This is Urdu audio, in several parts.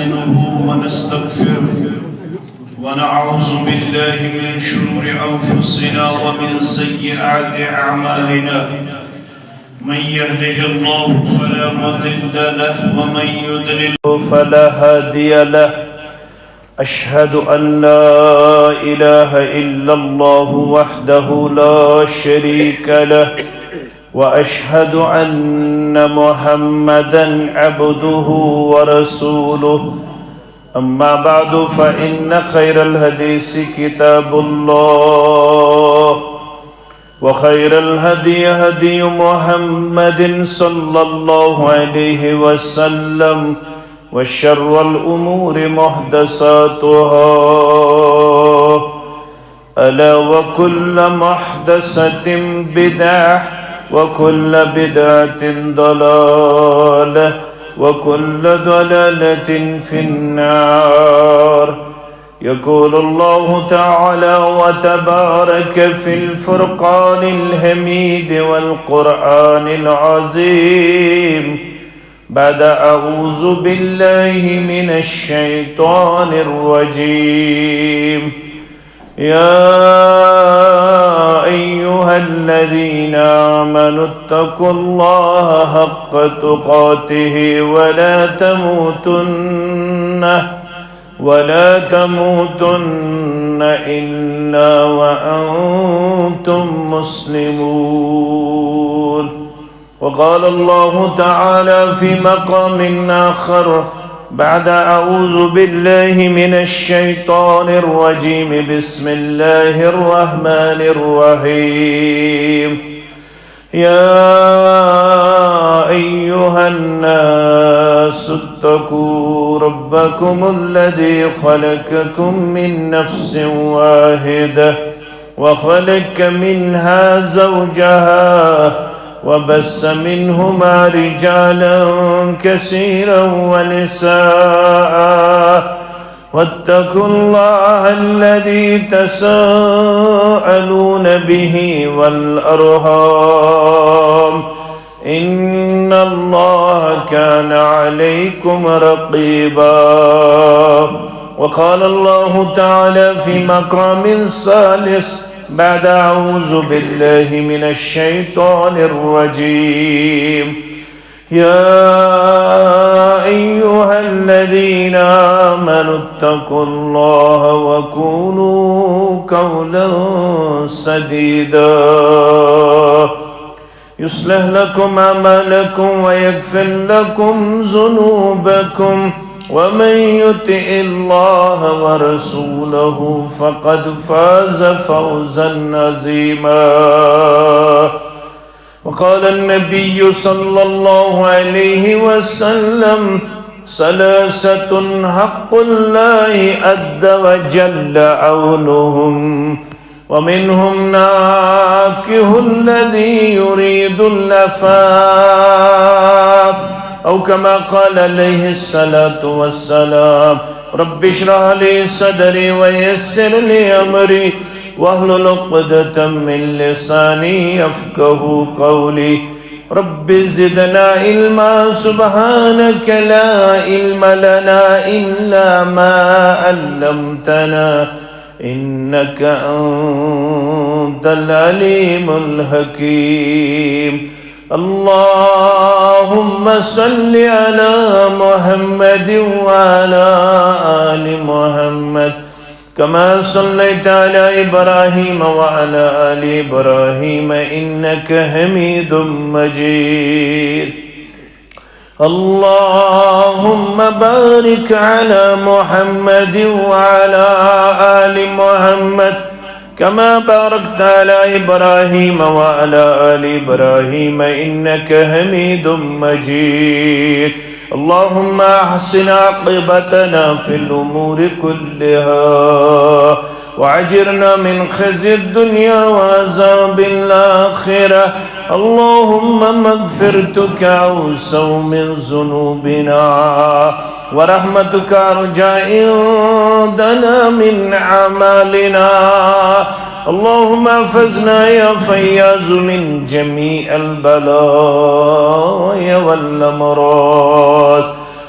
نستعينه ونستغفره ونعوذ بالله من شرور أنفسنا ومن سيئات أعمالنا من يهده الله فلا مضل له ومن يضلل فلا هادي له أشهد أن لا إله إلا الله وحده لا شريك له وأشهد أن محمدًا عبده ورسوله أما بعد فإن خير الحديث كتاب الله وخير الهدي هدي محمد صلى الله عليه وسلم وشر الأمور محدثاتها ألا وكل محدثة بدعة وكل بدعة ضلالة وكل ضلالة في النار. يقول الله تعالى وتبارك في الفرقان الحميد والقرآن العظيم بعد أعوذ بالله من الشيطان الرجيم. يا أيها الذين آمنوا اتقوا الله حق تقاته ولا تموتن إلا وأنتم مسلمون. وقال الله تعالى في مقام آخر بعد أعوذ بالله من الشيطان الرجيم بسم الله الرحمن الرحيم. يا أيها الناس اتقوا ربكم الذي خلقكم من نفس واحدة وخلق منها زوجها وبث منهما رجالا كثيرا ونساء واتقوا الله الذي تساءلون به والأرحام إن الله كان عليكم رقيبا. وقال الله تعالى في مقام ثالث بعد أعوذ بالله من الشيطان الرجيم. يا أيها الذين آمنوا اتقوا الله وقولوا قولا سديدا يصلح لكم أعمالكم ويغفر لكم ذنوبكم ومن يطع الله ورسوله فقد فاز فوزا عظيما. وقال النبي صلى الله عليه وسلم ثلاثة حق الله عز وجل عونهم ومنهم ناكح الذي يريد العفاف أو كما قال عليه الصلاة والسلام. رب اشرح لي صدري ويسر لي أمري واحلل عقدة من لساني يفقهوا قولي. رب زدنا علما سبحانك لا علم لنا إلا ما علمتنا إنك أنت العليم الحكيم. اللهم صل على محمد وعلى آل محمد كما صليت على إبراهيم وعلى آل إبراهيم إنك حميد مجيد. اللهم بارك على محمد وعلى آل محمد كما باركت على إبراهيم وعلى آل إبراهيم إنك حميد مجيد. اللهم أحسن عاقبتنا في الأمور كلها وعجرنا من خزي الدنيا وعذاب الآخرة. اللهم مغفرتك أوسع من ذنوبنا ورحمتك أرجى عندنا من أعمالنا. اللهم احفظنا يا فياض من جميع البلايا والأمراض.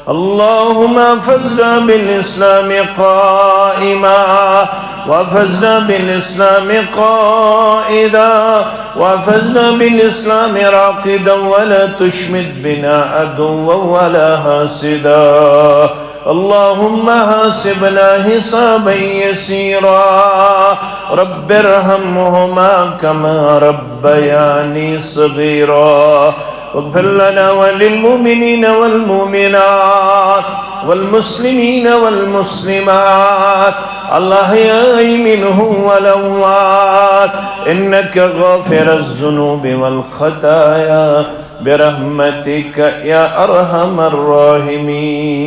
اللهم احفظنا بالإسلام قائما وحفظنا بالإسلام قائدا وحفظنا بالإسلام راقدا ولا تشمت بنا عدوا ولا حاسدا اللهم حاسبنا حسابا يسيرا رب ارحمهما كما ربياني صغيرا واغفر لنا وللمؤمنين والمؤمنات والمسلمين والمسلمات الأحياء منهم والأموات إنك غافر الذنوب والخطايا برحمتك يا أرحم الراحمين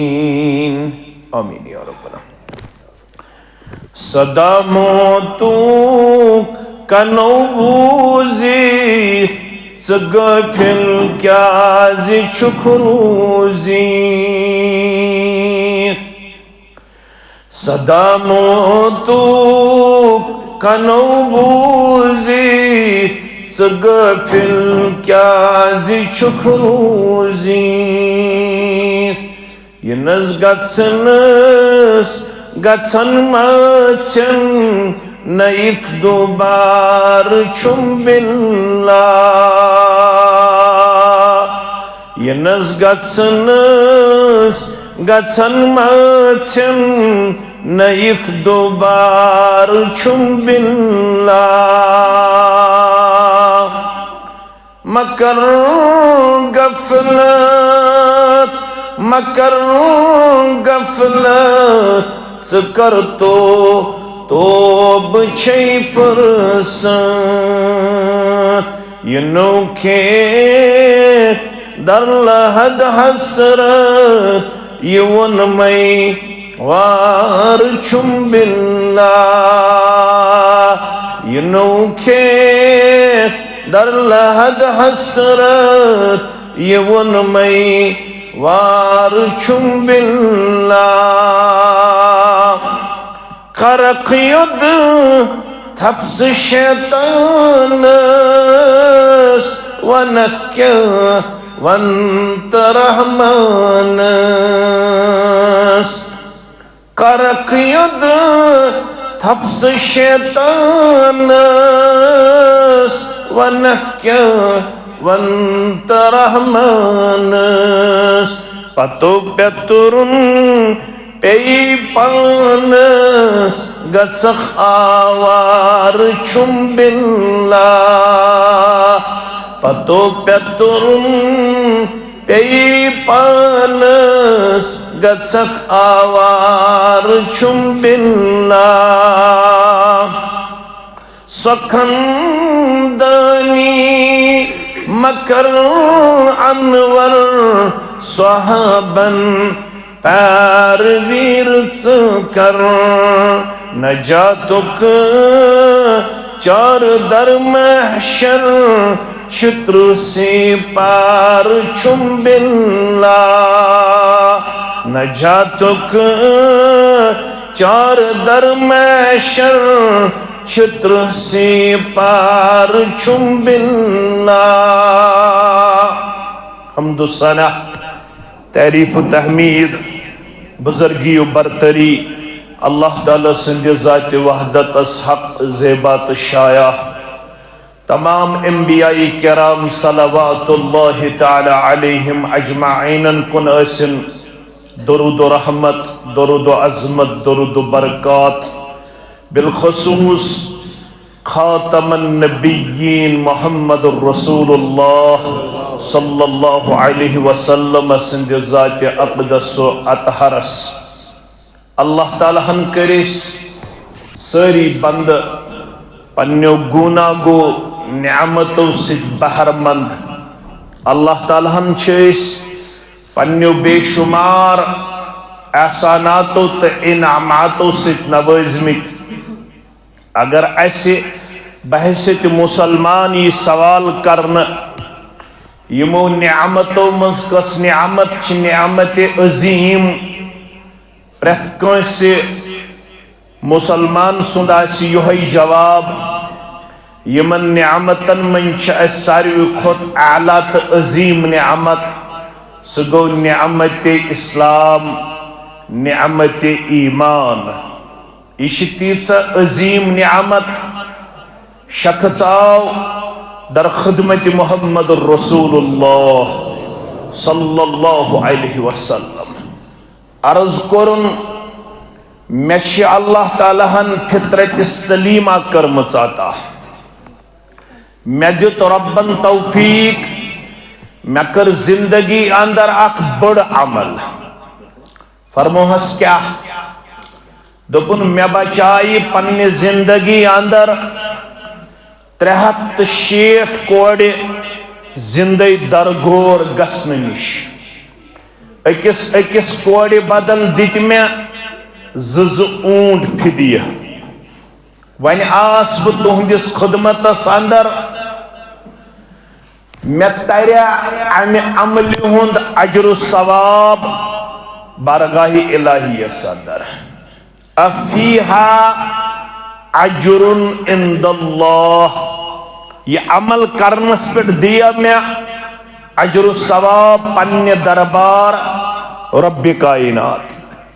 آمين يا ربنا صدا موتوك كنوبوزي سغفل كازي شكروزي صدا موتوك كنوبوزي سغفل كازي شكروزي ينز غتسنس غتسن ماتسن نايك دوبار چم بالله ينز غتسنس غتسن ماتسن نايك دوبار چم بالله مكر غفلت مكر غفلت سكرتو توب چي پرسن ينوكي در لحد حسرت يون مي وار چم بالله ينوكي در لحد حسرت يون مي وار چم بالله قرق يد تبز شيطانس ونكا وانت رحمانس قرق يد تبز شيطانس ونكا وانت رحمانس پتو پترن پی پانس گسخ آوار چم بالله پتو پترن پی پانس گسخ آوار چم بالله سکندانی مکر انور صحابن پرویر کر نجاتک چار در محشر شتر سے پار چم بالله نجاتک چار در محشر شتر سے پار چم بالله حمد و ثنا تعریف و تحمید بزرگی و برتری اللہ تعالیٰ سند ذات وحدت اس حق زیبات شایع تمام انبیاء کرام صلوات اللہ تعالی علیہم اجمعین کن اسن درود و رحمت درود و عظمت درود و برکات بالخصوص خاتم النبیین محمد الرسول اللہ صلی اللہ علیہ وسلم سند ذات اقدس و اطہرس اللہ تعالیٰ ہن کرس ساری بند پنیو گوناگو نعمتو ست بہر مند اللہ تعالیٰ ہن چیس پنیو بے شمار احساناتو تا انعاماتو ست نوازمت اگر ایسے بحثت مسلمان یہ سوال کرنا یمو نعمتو مز کس نعمت چھ نعمت عظیم پرت کنسی مسلمان سنداسی یوہی جواب یمن نعمتن من چھ ساروی خود اعلیٰ عظیم نعمت سگو نعمت اسلام نعمت ایمان یہ تیسا عظیم نعمت شخص آو در خدمت محمد الرسول اللہ صلی اللہ علیہ وسلم عرض کرن میچ اللہ تعالیٰ ہن فطرت سلیمہ کرمت آتا میں دیت ربن توفیق میں کر زندگی اندر اک بڑ عمل فرموہس کیا دپن میں بچائی پنی زندگی اندر 360 کوڑی زندگی درگور گسن نش اکس کوڑی بدل دیت میں زز اونٹ پھدیہ وانی آس بہ تہندس خدمتس اندر میں تریا امی عملی ہند اجر و ثواب بارگاہ الہی اندر افیہا اجر عند اللہ یہ عمل کرنس پر دیا میں اجر و ثواب پنی دربار رب کائنات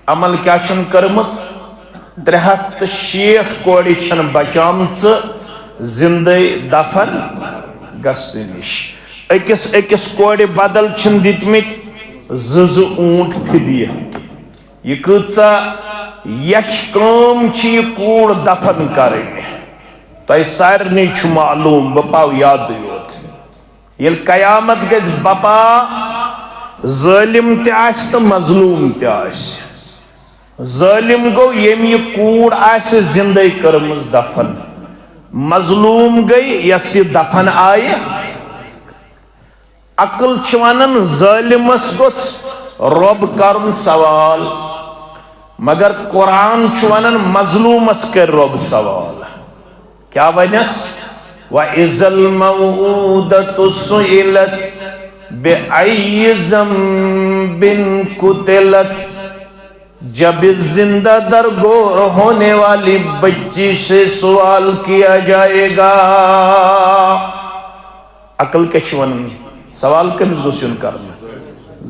عمل کیا چھن کرمت 360 کوڑی چھن بچامت زندگی دفن گسن نش اکس کوڑی بدل چھن دیتمت زز اونٹ پھدیہ یہ کتسا یچ کام چی کوڑ دفن کرنے تو سارنی چھ معلوم بپاو یاد یوت یل قیامت گز بپا ظالم تیاس تو مظلوم تیاس ظالم گو یم یہ کوڑ آس زندگی کرمز دفن مظلوم گئی یس یہ دفن آئے عقل چوانن ظالمس گوس رب کرن سوال مگر قرآن چوانن مظلومس کر رب سوال کیا ونس وَإِذَا الْمَوْءُودَةُ سُئِلَتْ بِأَيِّ ذَنبٍ قُتِلَتْ جب زندہ درگور ہونے والی بچی سے سوال کیا جائے گا عقل کشون سوال کمس گوشن کرنا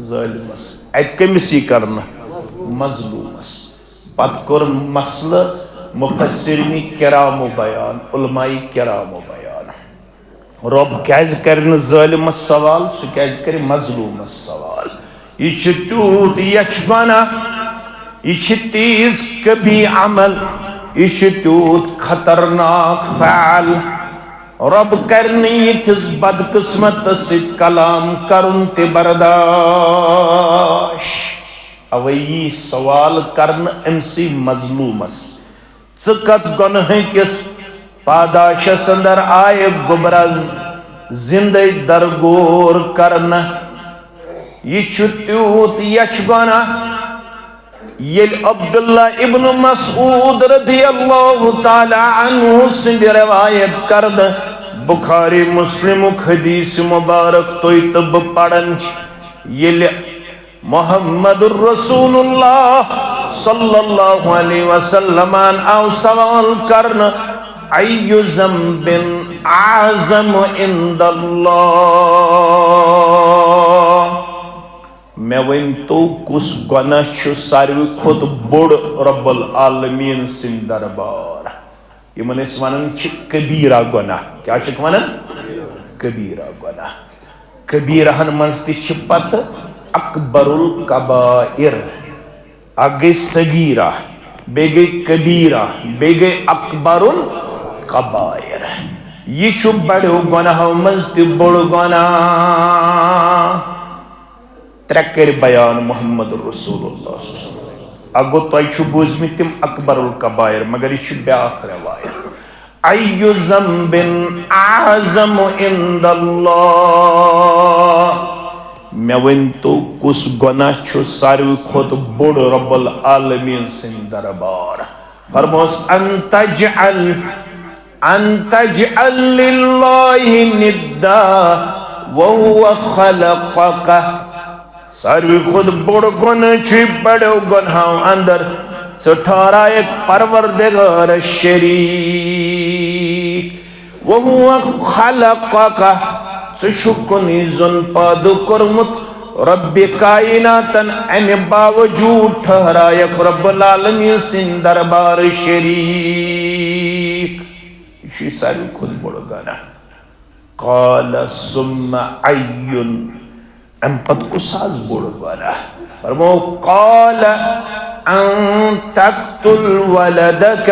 ظالمس ایت کمسی کرنا مظلومس پت کر مسئلہ مفسرین کرام و بیان علماء کرام و بیان رب کیز کرن ظالمس سوال سو کیز کر مظلومس سوال یہ چھتوت یچبانا یہ تیز کبھی عمل یہ تیوت خطرناک فعل رب کرنی تس بدقسمت ست کلام کرن تے برداش اوئی سوال کرن امسی مظلومس چکت گنہ کس پاداش سندر آئے گبرز زندگی درگور کرن یہ تیوت یچبانا یل عبداللہ ابن مسعود رضی اللہ تعالی عنہ سند روایت کرد بخاری مسلم حدیث مبارک توی تب پڑھن یل محمد الرسول اللہ صلی اللہ علیہ وسلم او سوال کرن ای ذنب اعظم عند اللہ میں وین تو کس گناہ چھو ساروی خود بڑ رب العالمین سن دربار یہ من اس ونن چھ کبیرہ گناہ کیا چھ ونن کبیرہ گناہ کبیرہ ہن منستی چھ پت اکبر القبائر آگے صغیرہ بے گئی کبیرہ بے گئی اکبر القبائر یہ چھ بڑو گناہ منستی بڑ گناہ ترکر بیان محمد رسول اللہ صلی اللہ علیہ وسلم اگو تو ایچو بوزمی تم اکبر القبائر مگر ایچو بیاخ روایت ای ذنب اعظم عند اللہ میں ون تو کس گناہ چھو ساروی خود بڑ رب العالمین سن دربار فرموس ان تجعل للہ ندا وهو خلقک ساروی خود بڑ گناہ چھوئی بڑو گناہوں اندر سٹھارا ایک پروردگار شریک وہو خلقکا سشکنی زن پادو کرمت رب کائناتن امہ باوجود ٹھہرایک رب العالمین سن دربار شریک. یہ ساری خود بڑھ گانا. قال ثم عین ام پت کو ساز بڑھ گانا. فرمو قال ان تقتل ولدک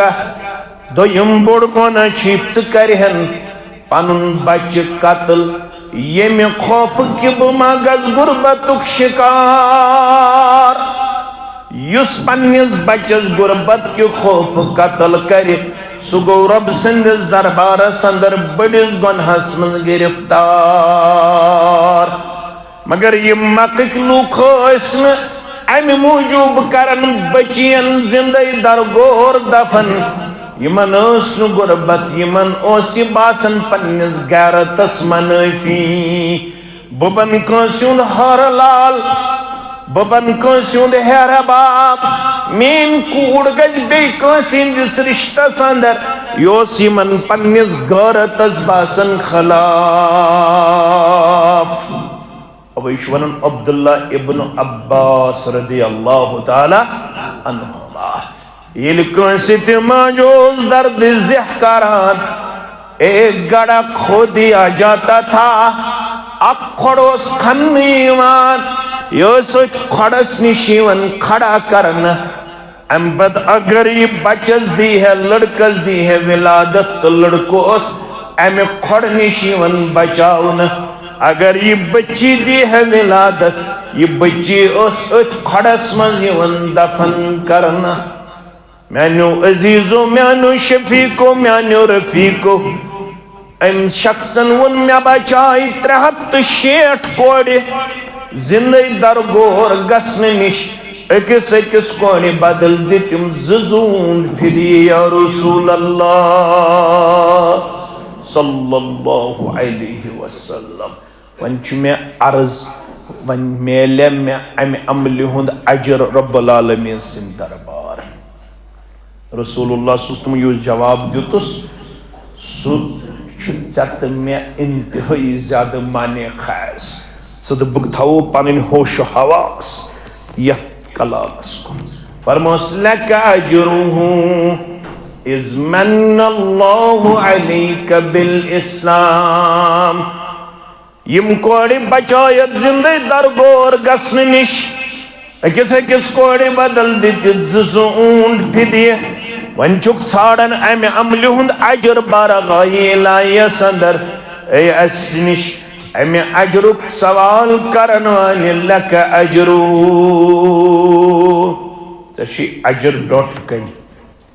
دویم بڑھ گانا چیت کرہن پنن بچ قتل یم خوف کہ بہ ما گژھٕ غربتُک شکار. یس پننس بچس غربت کہ خوف قتل کر سہ گو رب سندس دربارس اندر بڑس گنہس من گرفتار. مگر یہ مکک لوک ٲسۍ نہٕ امہ موجوب کرن بچین زندے درگور دفن. یمن ٲس نہٕ غربت یمن اوس یہ باسان پننس غیرتس منافی. بہ بن کٲنٛسہِ ہُنٛد ہر لال بہ بن کٲنٛسہِ ہُنٛد ہیرٕ باب میٲنۍ کوٗر گژھِ بیٚیہِ کٲنٛسہِ ہٕنٛدِس رشتس اندر. یہِ اوس یمن پننس غیرتس باسان خلاف. اب یہ ونان عبداللہ ابن عباس رضی اللہ تعالی عنہما یل کٲنٛسہِ تہِ ماجوس درد زہ کران ایک گڑا کھو دیا جاتا تھا. اک کھۄڑ اوس کھننہٕ یِوان یہ ٲس أتھۍ کھۄڑس نِش یِوان کھڑا کرنہٕ. امہِ پتہٕ اگر یہ بچس دی ہے لڑکس دی ہے ولادت تو لڑکہٕ اوس امہِ کھۄڑ نِش یِوان بچاونہٕ. اگر یہ بچی دی ہے ولادت یہ بچی اس اتھ کھڑس من یوان دفن کرنا. میانو عزیزو میانو شفیقو میانو رفیقو ام شخصن ون میں بچائی 360 کوڑی زندگی درگور گسن نش اکس اکس کوڑی بدل دیتم ززون پھری یا رسول اللہ صلی اللہ علیہ وسلم. ون چھ میں عرض ون میلے میں امہ عملی ہند اجر رب العالمین سن دربار. رسول اللہ صلی اللہ علیہ وسلم یہ جواب دیتس سہ ژت میں انتہائی زیادہ معنی خیز ژٕ بہٕ تھاوو پنن ہوش و حواس یتھ کلامس کن. فرموس لک اجرہ اذ من اللہ علیک بالاسلام. یم کوڑی بچایت زندے درگور گسن نش اکس اکس کوڑی بدل دیت زونٹ پھدی. ون چک ژھانڈن امہ عملہ ہند اجر بارگاہی الہیس اندر اے اس نش امہ اجرک سوال کرن وانی لک اجرو ژےٚ اجر برونٛٹھ کنہِ.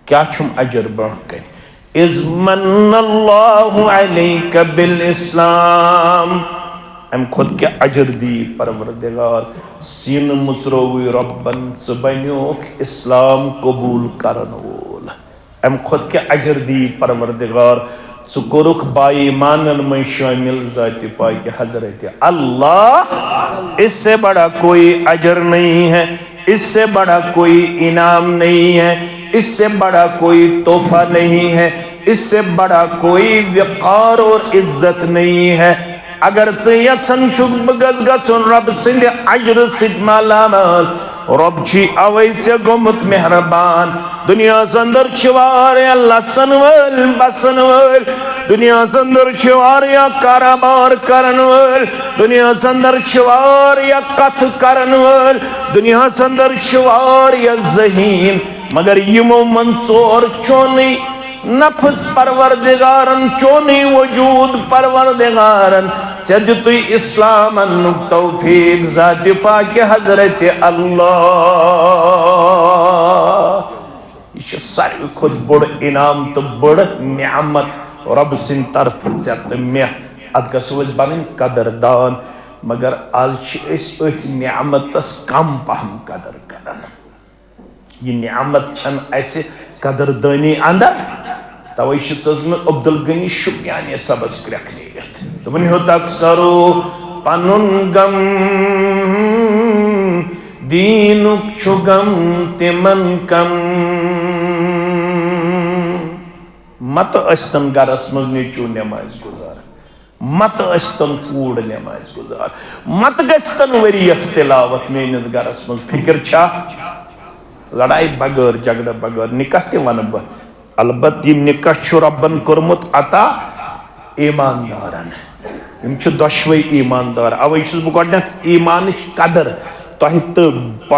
کیا چھم اجر برونٛٹھ کنہِ؟ اذ من اللہ علیک بالاسلام. ام خود کے اجر دی پروردگار سین متروی ربن ژٕ بنیوک اسلام قبول کرن وول. ام خود کے اجر دی پروردگار ژٕ کوٚرُکھ بائی مانن میں شامل ذات پاک حضرت اللہ. اس سے بڑا کوئی اجر نہیں ہے, اس سے بڑا کوئی انعام نہیں ہے, اس سے بڑا کوئی تحفہ نہیں ہے, اس سے بڑا کوئی وقار اور عزت نہیں ہے. اگر ژٕ یژھان چھُکھ بہٕ گژھٕ گژھُن رب سٕنٛدِ اجرٕ سۭتۍ مالا مال, رب چھی اوے ژےٚ گوٚمُت مہربان. دنیاہس اندر چھِ واریاہ لسن وٲلۍ بسن وٲلۍ, دنیاہس اندر چھِ واریاہ کاروبار کرن وٲلۍ, دنیاہس اندر چھِ واریاہ کتھٕ کرن وٲلۍ, دنیاہس اندر چھِ واریاہ ذہین, مگر یمو من ژور چونٕے نفس پروردگارن چونٕے وجود پروردگارن ژےٚ دِتُے اسلام انُک توفیق ذات پاک حضرت اللہ. یہ چھُ ساروی کھۄتہٕ بوٚڑ انعام تہٕ بٔڑ نعمت رب سٕنٛدِ طرفہٕ ژےٚ تہٕ مےٚ. اتھ گژھو أسۍ بنٕنۍ قدردان, مگر آز چھِ أسۍ أتھۍ نعمتس کم پہم قدر کران. یہ نعمت چھنہٕ اسہِ قدردٲنی اندر. توے چھِ ژٔزمٕژ عبدالغنی شُپیانی صبس کرٛٮ۪کھنٲیِتھ دوٚپُن ہیوٚت اکثرو پنُن غم دیٖنُک چھُ غم تِمن کم. متہٕ ٲسۍتن گرس منٛز نیٚچوٗ نٮ۪مازِ گُزار, مت اشتن کوڑ نماز گزار مت گستن وریس تلاوت میانس گرس من فکر چھا لڑائی بغیر جھگڑا بغیر نکاح تی ون بہ البت یہ نکاح چھو ربن کرمت عطا ایماندارن یم چھو دشوئی ایماندار اوے چھس بہ گۄڈنیتھ ایمانچ قدر تۄہہِ تہٕ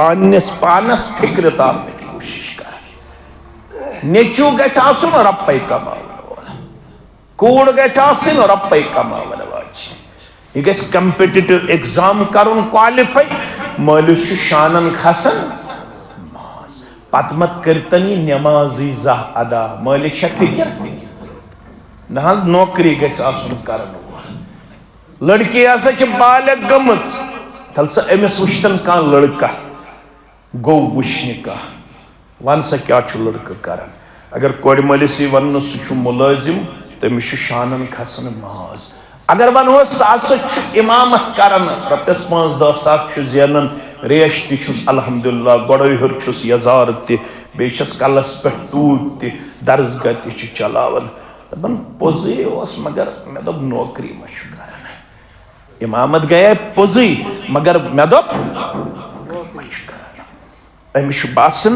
پانس فکر تارنٕچ کوشش کر نیچو گژھِ آسُن رۄپے کماون وول کوٗر گژھِ آسٕنۍ رۄپے کماون واجِنۍ یہ گژھِ کمپٹیٹو ایگزام کرُن کوالیفائی مٲلِس چھُ شانن کھسان پتہٕ مت کٔرتن یہِ نٮ۪مازٕے زانٛہہ ادا مٲلِس چھا فکر نہ حظ نوکری گژھِ آسُن کرن وول لڑکی ہسا چھِ بالغ گٔمٕژ تل سا أمِس وٕچھتن کانٛہہ لڑکہ گوٚو وٕچھنہِ کانٛہہ ون سا کیٛاہ چھُ لڑکہٕ کران اگر کورِ مٲلِس یی وننہٕ سُہ چھُ مُلٲزِم تٔمِس چھُ شانن کھسان ماز اگر ونہوس سُہ ہسا چھُ اِمامت کران رۄپیس 5-10 ساس چھُ زینان ریش تہِ چھُس الحمدللہ گۄڈے ہیوٚر چھُس یزار تہِ بیٚیہِ چھس کلس پٮ۪ٹھ ٹوٗپۍ تہِ درسگاہ تہِ چھُ چلاوان دپان پوٚزُے اوس مگر مےٚ دوٚپ نوکری ما چھُ کران امامت گٔیے پوٚزُے مگر مےٚ دوٚپ ما چھُ کران أمِس چھُ باسان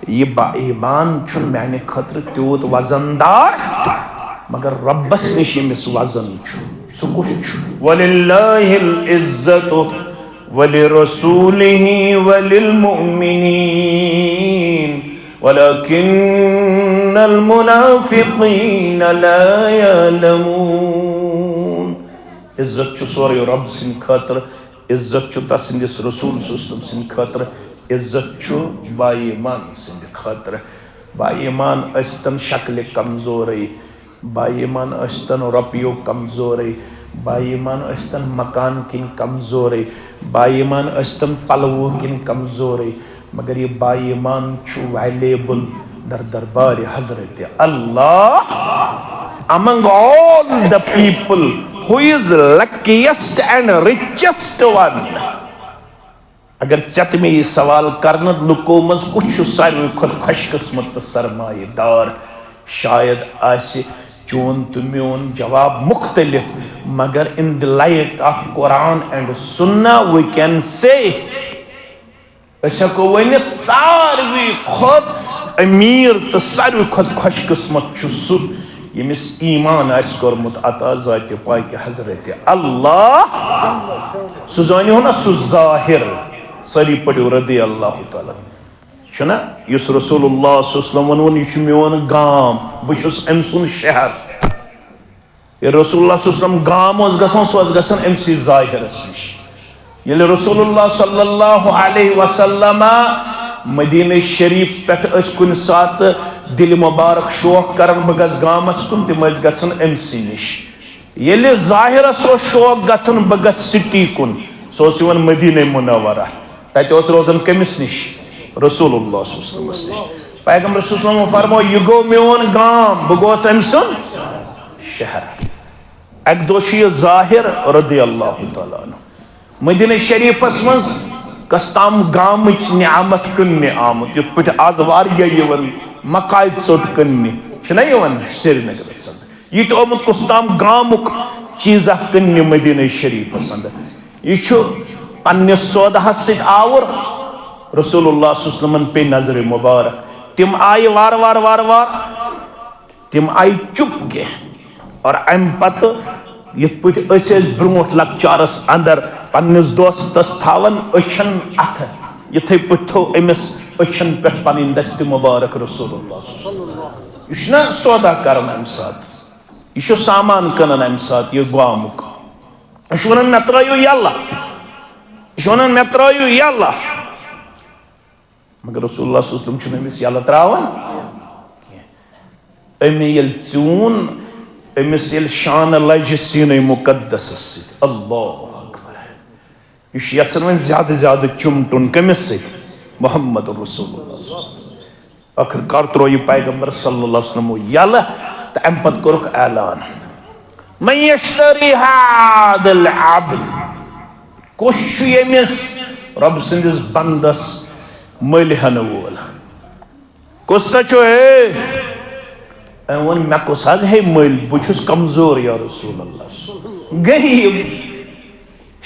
یہ با ایمان چھُنہٕ میانہِ خٲطرٕ تیوٗت وزن دار مگر رۄبس نِش ییٚمِس وزن چھُ سُہ کُس چھُ وَلِلَّهِ الْعِزَّةُ وَلِرَسُولِهِ وَلِلْمُؤْمِنِينَ وَلَكِنَّ الْمُنَافِقِينَ لَا يَعْلَمُونَ عزت چھُ سورُے رب سٕنٛدِ خٲطرٕ عزت چھُ تسٕنٛدِس رسول صلی سٕنٛدِ خٲطرٕ عزت چھُ با ایمان سٕنٛدِ خٲطرٕ با ایمان ٲسۍتن شکلہِ کمزورٕے با ایمان ٲسۍتن رۄپیو کمزورٕے با ایمان ٲسۍتن مکان کِنۍ کمزورٕے با ایمان ٲسۍتن پلوو کِنۍ کمزورٕے مگر یہ با ایمان چھُ ویلیبل در دربار حضرت اللہ among all the people who is luckiest and richest one اگر ژےٚ مےٚ یہِ سوال کرنہٕ لُکو منٛز کُس چھُ ساروٕے کھۄتہٕ خۄش قٕسمت تہٕ سرمایہ دار شاید آسہِ چون تہٕ میون جواب مختلف مگر in the light of Quran and Sunnah we can say أسۍ ہٮ۪کو ؤنِتھ ساروٕے کھۄتہٕ أمیٖر تہٕ ساروٕے کھۄتہٕ خۄش قٕسمت چھُ سُہ ییٚمِس ایمان آسہِ کوٚرمُت عطا ذاتِ پاکہِ حضرت اللہ سُہ زٲنِو نا سُہ ظٲہِر سٲری پٔرِو رضی اللہ تعالیٰ چھُنا یُس رسول اللہ صلی اللہ علیہ وسلم ووٚنُن یہِ چھُ میون گام بہٕ چھُس أمۍ سُنٛد شہر ییٚلہِ رسول اللہ صلی اللہ علیہ وسلم گام اوس گژھان سُہ اوس گژھان أمسٕے ظٲہِرس نِش ییٚلہِ رسول اللہ صلی اللہ علیہ وسلم مدینہ شریف پٮ۪ٹھ ٲسۍ کُنہِ ساتہٕ دِلہِ مُبارک شوق کران بہٕ گژھٕ گامس کُن تِم ٲسۍ گژھان أمسٕے نِش ییٚلہِ ظٲہِرس اوس شوق گژھان بہٕ گژھٕ سٹی کُن سُہ اوس یِوان مدینہ منورہ تتہِ اوس روزان کٔمِس نِش رسول اللہ صلی اللہ علیہ وسلمس نِش پیغمبر صلی اللہ علیہ وسلم فرموو یہِ گوٚو میون گام بہٕ گوس أمۍ سُنٛد شہر اکہِ دۄہ چھُ یہِ ظٲہِر رضی اللہ تعالیٰ عنہ مدینہ شریفس منٛز کس تام گامٕچ نعمت کٕننہِ آمُت یِتھ پٲٹھۍ آز واریاہ یِوان مکاے ژوٚٹ کٕننہِ چھُنہ یِوان سرینگرس انٛدر یہِ تہِ آمُت کُس تام گامُک چیٖزا کٕننہِ مدینہ شریفس انٛدر یہِ چھُ پننِس سودہس سۭتۍ آوُر رسول اللہ صلی اللہ علیہ وسلمن پے نظرِ مبارک تِم آیہِ وارٕ وارٕ وارٕ وارٕ تِم آیہِ چُپ کینٛہہ اور امہِ پتہٕ یِتھ پٲٹھۍ أسۍ ٲسۍ برٛونٛٹھ لۄکچارس انٛدر پننِس دوستس تھاوان أچھن اتھٕ یِتھٕے پٲٹھۍ تھوٚو أمِس أچھن پٮ۪ٹھ پنٕنۍ دستہِ مُبارک رسول اللہ یہِ چھُنہ سودا کران امہِ ساتہٕ یہِ چھُ سامان کٕنان امہِ ساتہٕ یہِ گامُک یہِ چھُ ونان مےٚ ترٲیِو یلہٕ یہِ چھُ ونان مےٚ ترٲیِو یلہٕ مگر رسول اللہ صلی اللہ علیہ وسلم چھُنہٕ أمِس یلہٕ تراوان کینٛہہ أمۍ ییٚلہِ ژیوٗن أمِس ییٚلہِ شانہٕ لجہِ سیٖنَے مُقدسس سۭتۍ اللہ اکبر یہِ چھُ یژھان وۄنۍ زیادٕ زیادٕ چُمٹُن کٔمِس سۭتۍ محمد رسول اللہ ٲخٕر کار ترٛوو یہِ پیغمبر صلی اللہ علیہ وسلمو یلہٕ تہٕ امہِ پتہٕ کوٚرُکھ اعلان من یشتری هذا العبد کُس چھُ ییٚمِس رۄب سٕنٛدِس بنٛدس مٔلۍ ہٮ۪نہٕ وول کُس سا چھُ ہے ون مے کس حظ ہے مل بچس کمزور یا رسول اللہ غریب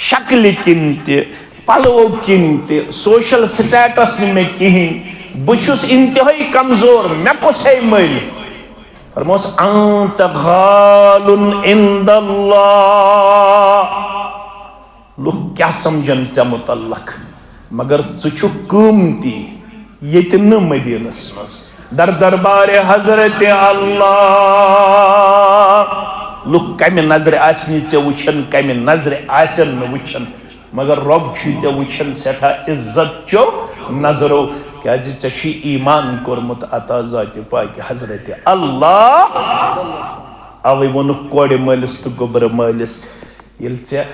شکل کن تہ پلو کن تہ سوشل سٹیٹس میں کہین بچس انتہائی کمزور مے کس ہے مل فرموس انت غال عند اللہ لوگ کیا سمجھن ژے متعلق مگر ژٕ چھُکھ قۭمتی ییٚتہِ نہٕ مدینس مز در دربار حضرت اللہ لوگ کمہ نظر آسنی ژے وچھن کمہ نظر آسن نہ وچھن مگر رب چھُ ژے وچھن سٹھاہ عزت چو نظرو کیازِ ژے چھُے ایمان کوٚرمُت عطا ذات پاک حضرت اللہ اوے ووٚنُکھ کورِ مٲلِس تہٕ گوٚبرٕ مٲلِس ییٚلہِ ژےٚ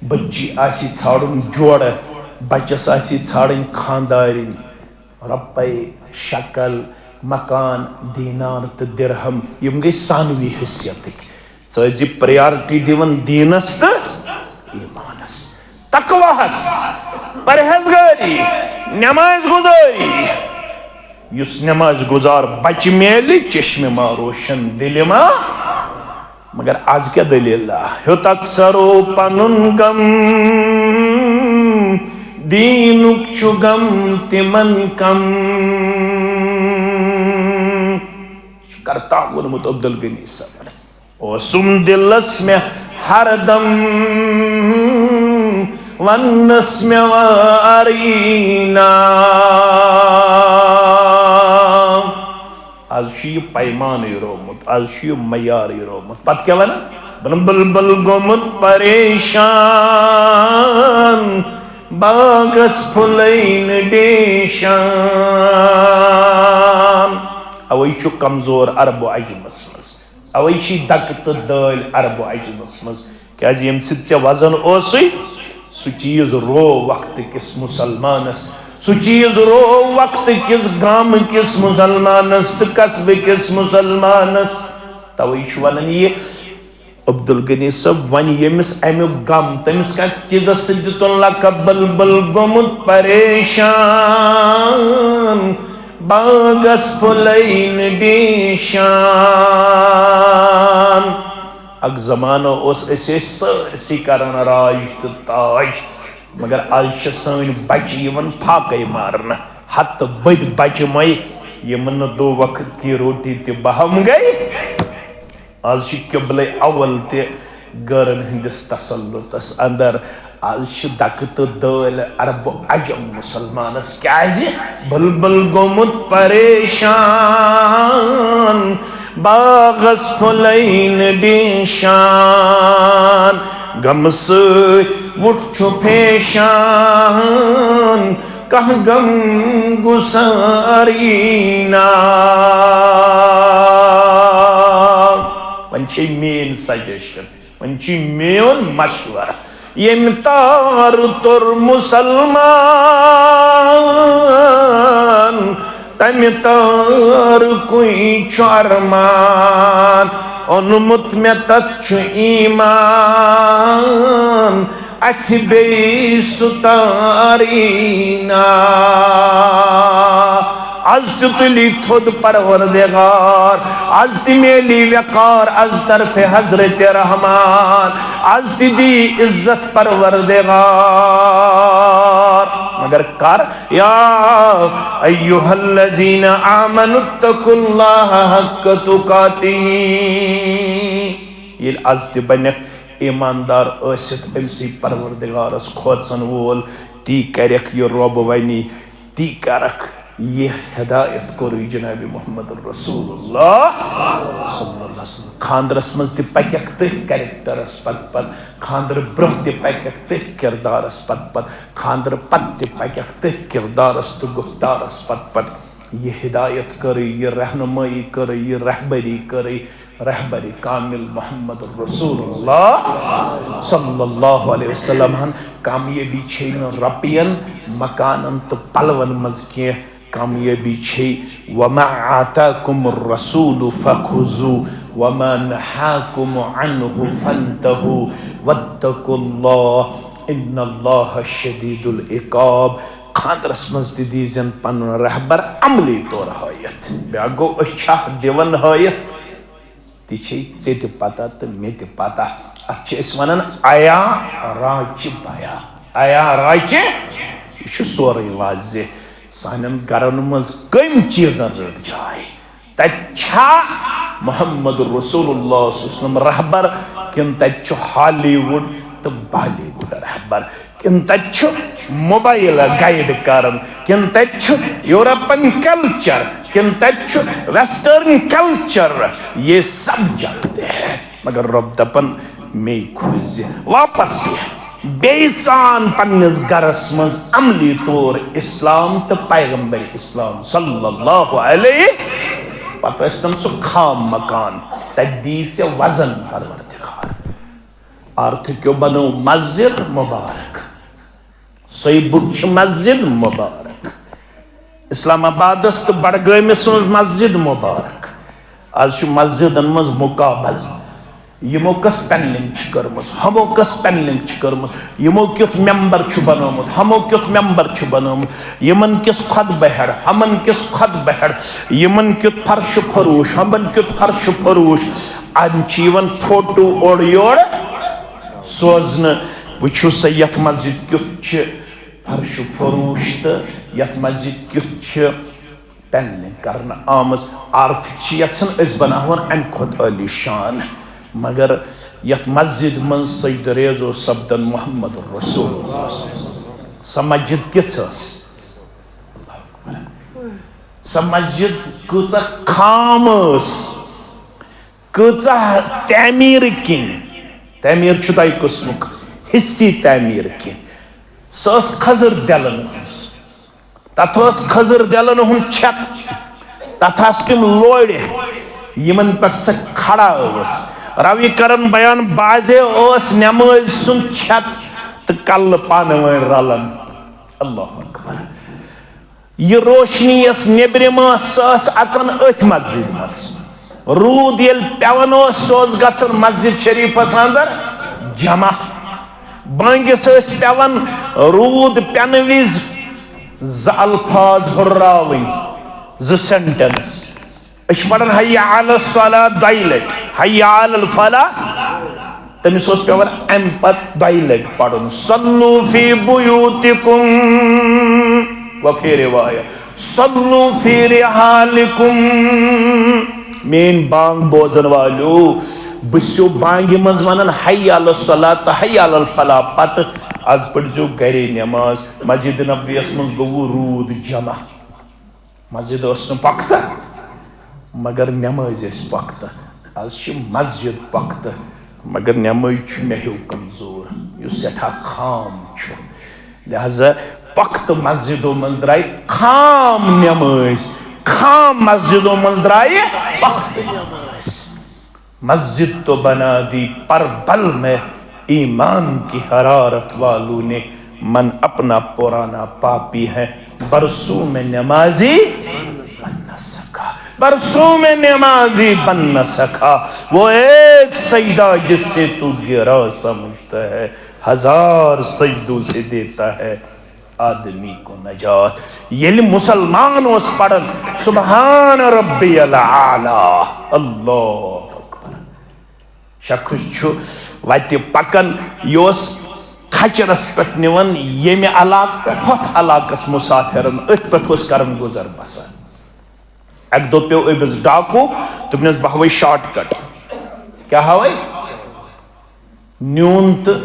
بچی آسی ژھانڈُن جوڑٕ بچس آسی ژھانڈٕنۍ خاندارٕنۍ رۄپے شکل مکان دینار تہٕ درہم یم گٔے ثانوی حیثیتٕکۍ ژٕ ٲسۍ زِ پریارٹی دِوان دیٖنس تہٕ ایمانس تقواہس پرہیزگاری نماز گزاری یُس نماز گزار بچہ میلہِ چشمہ ما روشن دلہِ ما مگر آز کیا دلیل ہیوت اکثرو پنن غم دینک چھُ غم تمن کم کرتا وونمت عبدالغنی صبر اوسم دلس میں ہر دم ونس میں وارینا آز یہ پیمان رومت آز یہ معیار رومت پتہ کیا ون بن بلبل گومت پریشان باغس پھلین ڈیشان اوے چھُ کمزور عرب و عجمس مز اوے چھ دک تو دل عرب و عجمس مز کیازِ یم سۭتۍ ژےٚ وزن اوسُے سُہ چیٖز رو وقت کس مسلمانس سُہ چیٖز رو وقت کس گام کس مسلمانس تہٕ قصبہٕ کس مسلمانس توے چھُ ونان یہ عبدالغنی صاحب ون ییٚمِس امیُک غم تٔمِس کتھ چیٖزس سۭتۍ دِتُن لقب بلبل گوٚمُت پریشان باغس پھلین ڈیشان اک زمانہ اوس أسۍ ٲسۍ سٲرسٕے کران راج تہٕ تاج مگر آز چھِ سٲنۍ بچہِ یِوان پھاکے مارنہٕ ہتہٕ بٔدۍ بچہِ مے یِمن نہٕ دو وقت کی روٹی تہِ بہم گئی آز چھِ قبلے اول تہِ گرن ہندس تسلطس اندر آز چھِ دکہٕ تہٕ دٲلۍ عرب عجم مسلمانس کیازِ بلبل گوٚمُت پریشان باغس پھلین ڈیشان غم سۭتۍ وُٹھ چھُ پھیشان کانٛہہ غم گُسارینا وۄنۍ چھے میٲنۍ سجیشن وۄنۍ چھُ میون مشورٕ ییٚمہِ تار توٚر مُسلمان تمہِ تارکُے چھُ ارمان اوٚنمُت مےٚ تتھ چھُ ایمان اتھِ بیٚیہِ سُہ تارینا آز تہِ تُلی تھوٚد پروردگار آز تہِ میلی وقار از طرفِ حضرت رحمان آز تہِ دی عزت پروردگار مگر کر یا ایہا الذین آمنوا اتقوا اللہ حق تقاتہ ییٚلہِ آز تہِ بنیکھ ایماندار ٲسِتھ أمسٕے پروردگارس کھوژن وول تی کرکھ یہِ رۄب ونی تی کرکھ یہ ہدایت کوٚرُے جناب محمد رسول اللہ صلی اللہ علیہ وسلم خاندرس مز تہِ پکیکھ تٔتھۍ کریکٹرس پتہٕ پتہٕ خاندر برونٛہہ تہِ پکیکھ تٔتھۍ کردارس پتہٕ پتہٕ خاندر پتہٕ تہِ پکیکھ تٔتھۍ کردارس تہٕ گفتارس پتہٕ پتہٕ یہ ہدایت کٔرٕے یہ رہنمائی کٔرٕے یہ رہبری کٔرٕے رہبری کامل محمد رسول اللہ صلی اللہ علیہ وسلم کامیابی چھے نہٕ رۄپین مکانن تہٕ پلون مز کینٛہہ کامیابی چھے وما آتاکم الرسول فخذوه وما نہاکم عنہ فانتہوا واتقوا اللہ ان اللہ شدید العقاب خاندرس مز دیزن پنن رہبر عملی طور ہایت بیاکھ گو أسۍ چھا دِوان ہایت تھی ژے تہِ پتہ تہٕ مےٚ تہِ پتہ اتھ چھِ أسۍ ونان عیا راچہِ بیا عیا راچہِ یہِ چھُ سورُے واضح سانٮ۪ن گرن منٛز کٔمۍ چیٖزن رٔٹ جاے تتہِ چھا محمد رسول اللہ صلی اللہ علیہ وسلم رہبر کِنہٕ تتہِ چھُ ہالی وُڈ تہٕ بالی وُڈ رہبر کِنہٕ تتہِ چھُ موبایل گایڈ کران کِنہٕ تتہِ چھُ یورپن کلچر کِنہٕ تتہِ چھُ ویسٹرن کلچر یہ سب جانتے ہیں مگر رب دپن میں کھوزِ واپس یہ بیٚیہِ ژان پننِس گرس منٛز عملی طور اسلام تہٕ پیغمبر اسلام صلی اللہ علیہ پتہٕ ٲسۍ تِم سُہ خام مکان تتہِ دی ژےٚ وزن پروردگار آرتھٕ کیو بنو مسجد مبارک سویبُک چھِ مسجد مبارک اسلام آبادس تہٕ بڈگٲمِس منٛز مسجد مبارک آز چھُ مسجدن منٛز مقابل یمو کس پینلنگ چھ کٔرمٕژ ہمو کس پینلنگ چھ کٔرمٕژ یمو کیُتھ ممبر چھُ بنومُت ہمو کیُتھ ممبر چھُ بنومُت یمن کس خود بہڑ ہمن کس خود بہڑ یمن کیُتھ فرش فروش ہمن کیُتھ فرش فروش ام چھ یوان فوٹو اورٕ یورٕ سوزنہٕ وٕچھِو سا یتھ مسجد کیُتھ چھِ فرش فروش تہٕ یتھ مسجد کیُتھ چھِ پینلنگ کرنہٕ آمٕژ آرتھ چھِ یژھان أسۍ بناوہون امہِ کھۄتہٕ عٲلی شان مگر یتھ مسجد من سید ریزو سبدن محمد رسول اللہ سا مسجد کِژھ ٲس سا مسجد کۭژاہ خام ٲس کۭژاہ تعمیٖر کِنۍ تعمیٖر چھُ دۄیہِ قٕسمُک حصی تعمیٖر کِنۍ سۄ ٲس کھٔزٕر دٮ۪لن ہٕنٛز تتھ ٲس کھٔزٕر دٮ۪لن ہُنٛد چھت تتھ آسہٕ تِم لورِ یمن پٮ۪ٹھ سۄ کھڑا ٲس راوی کرن بیان بازے ٲس نمٲزِ سُنٛد چھت تہٕ کلہٕ پانہٕ ؤنۍ رلان اللہ اکبر یہ روشنی یس نیبرِم ٲس سۄ ٲس اژان أتھۍ مسجد منٛز روٗد ییٚلہِ پیوان اوس سُہ اوس گژھان مسجد شریٖفس انٛدر جمع بٲنگِس ٲسۍ پیوان روٗد پینہٕ وِزِ زٕ الفاظ ہُرراوٕنۍ زٕ سینٹنس أسۍ چھِ پران حی علی الصلاۃ دۄیہِ لٹہِ حی علی الفلاح تٔمِس اوس پیوان امہِ پتہٕ دۄیہِ لٹہِ پرُن صلو فی بیوتکم وفی روایا صلو فی رحالکم میٲنۍ بانگ بوزن والیو بہٕ چھُسو بانگہِ منٛز ونان حی علی الصلاۃ تہٕ حی علی الفلاح پتہٕ آز پٔرزیو گرے نٮ۪ماز مسجد نبویس منٛز گوٚو روٗد جمع مسجد ٲس نہٕ پۄختہٕ مگر نٮ۪مٲزۍ ٲسۍ پۄختہٕ آز چھِ مسجد پۄختہٕ مگر نٮ۪مٲزۍ چھُ مےٚ ہیوٗ کمزور یُس سٮ۪ٹھاہ خام چھُ لہذا پۄختہٕ مسجدو منٛز درٛایہِ خام نٮ۪مٲزۍ خام مسجدو منٛز درٛایہِ پۄختہٕ نٮ۪مٲزۍ مسجد تو بنا دی پر بل میں ایمان کی حرارت والوں نے من اپنا پرانا پاپی ہے برسوں میں نمازی بن نہ سکا برسوں میں نمازی بن نہ سکا وہ ایک سجدہ جس سے تو گرا سمجھتا ہے ہزار سجدوں سے دیتا ہے آدمی کو نجات یل مسلمان اس پڑھن سبحان ربی العالی اللہ شخص چھُ وتہِ پکان یہِ اوس کھچرس پٮ۪ٹھ نِوان ییٚمہِ علاقہٕ پٮ۪ٹھ ہۄتھ علاقس مُسافِرن أتھۍ پٮ۪ٹھ اوس کران گُزر بسر اکہِ دۄہ پیوٚو أمِس ڈاکوٗ دوٚپنس بہٕ ہاوے شارٹ کٹ کیٛاہ ہاوے نیوٗن تہٕ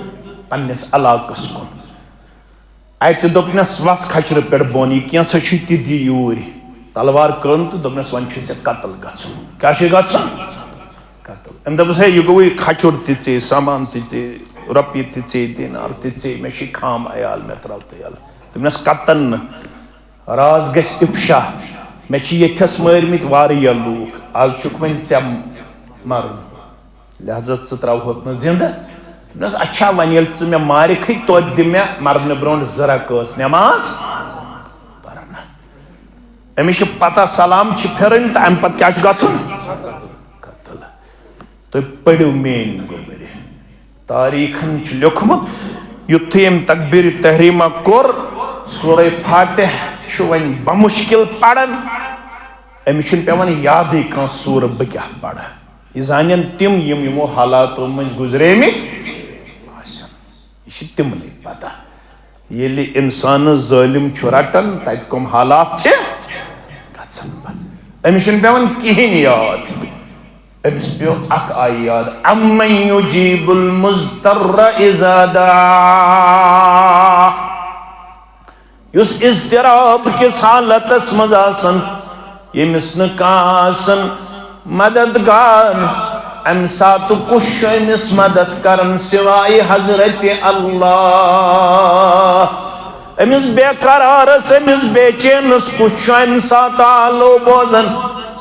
پننِس علاقس کُن اتہِ دوٚپنس وس کھچرٕ پٮ۪ٹھ بۄن یہِ کینٛژھا چھُ تہِ دِ یوٗرۍ تلوار کٔڑٕن تہٕ دوٚپنس وۄنۍ چھُے ژےٚ قتل گژھُن کیٛاہ چھُے گژھُن قتل أمۍ دوٚپُس ہے یہِ گوٚوُے کھچُر تہِ ژے سامان تہِ ژے رۄپیہِ تہِ ژے دینار تہِ ژے مےٚ چھُے خام عیال مےٚ ترٛاو تہٕ یلہٕ دوٚپنس قطن نہٕ راز گژھِ اِفشا مےٚ چھِ ییٚتھس مٲرمٕتۍ واریاہ لوٗکھ آز چھُکھ وۄنۍ ژےٚ مرُن لہذا ژٕ ترٛاوہوکھ نہٕ زنٛدٕ دوٚپنس اچھا وۄنۍ ییٚلہِ ژٕ مےٚ مارِکھٕے توتہِ دِ مےٚ مرنہٕ برونٛٹھ 2 رکٲژ نٮ۪ماز پرنہٕ أمِس چھِ پتہ سلام چھِ پھِرٕنۍ تہٕ امہِ پتہٕ کیٛاہ چھُ گژھُن قتل تُہۍ پٔرِو میٲنۍ گوٚبرِ تاریٖخن چھُ لیوٚکھمُت یُتھُے أمۍ تکبیٖرِ تحریٖمہ کوٚر سورہ فاتح چھُ وۄنۍ بمُشکِل پران أمِس چھُنہٕ پیوان یادٕے کانٛہہ سوٗرٕ بہٕ کیٛاہ پرٕ یہ زانن تم یمو حالاتو مز گزرے مت یہ تمنے پتہ یلی انسان ظالم رٹان تت کم حالات گھن پتہ امس پیوان کہین یاد امس پیو اخ آئی یاد امن یجیب المضطر اذا دعا یس اضطراب کس حالتس مز آسن یمس نکاسن مددگار ام سات کش امس مدد کرن سوائے حضرت اللہ امس بے قرارس امس بے چینس کش ام سات آلو بوزن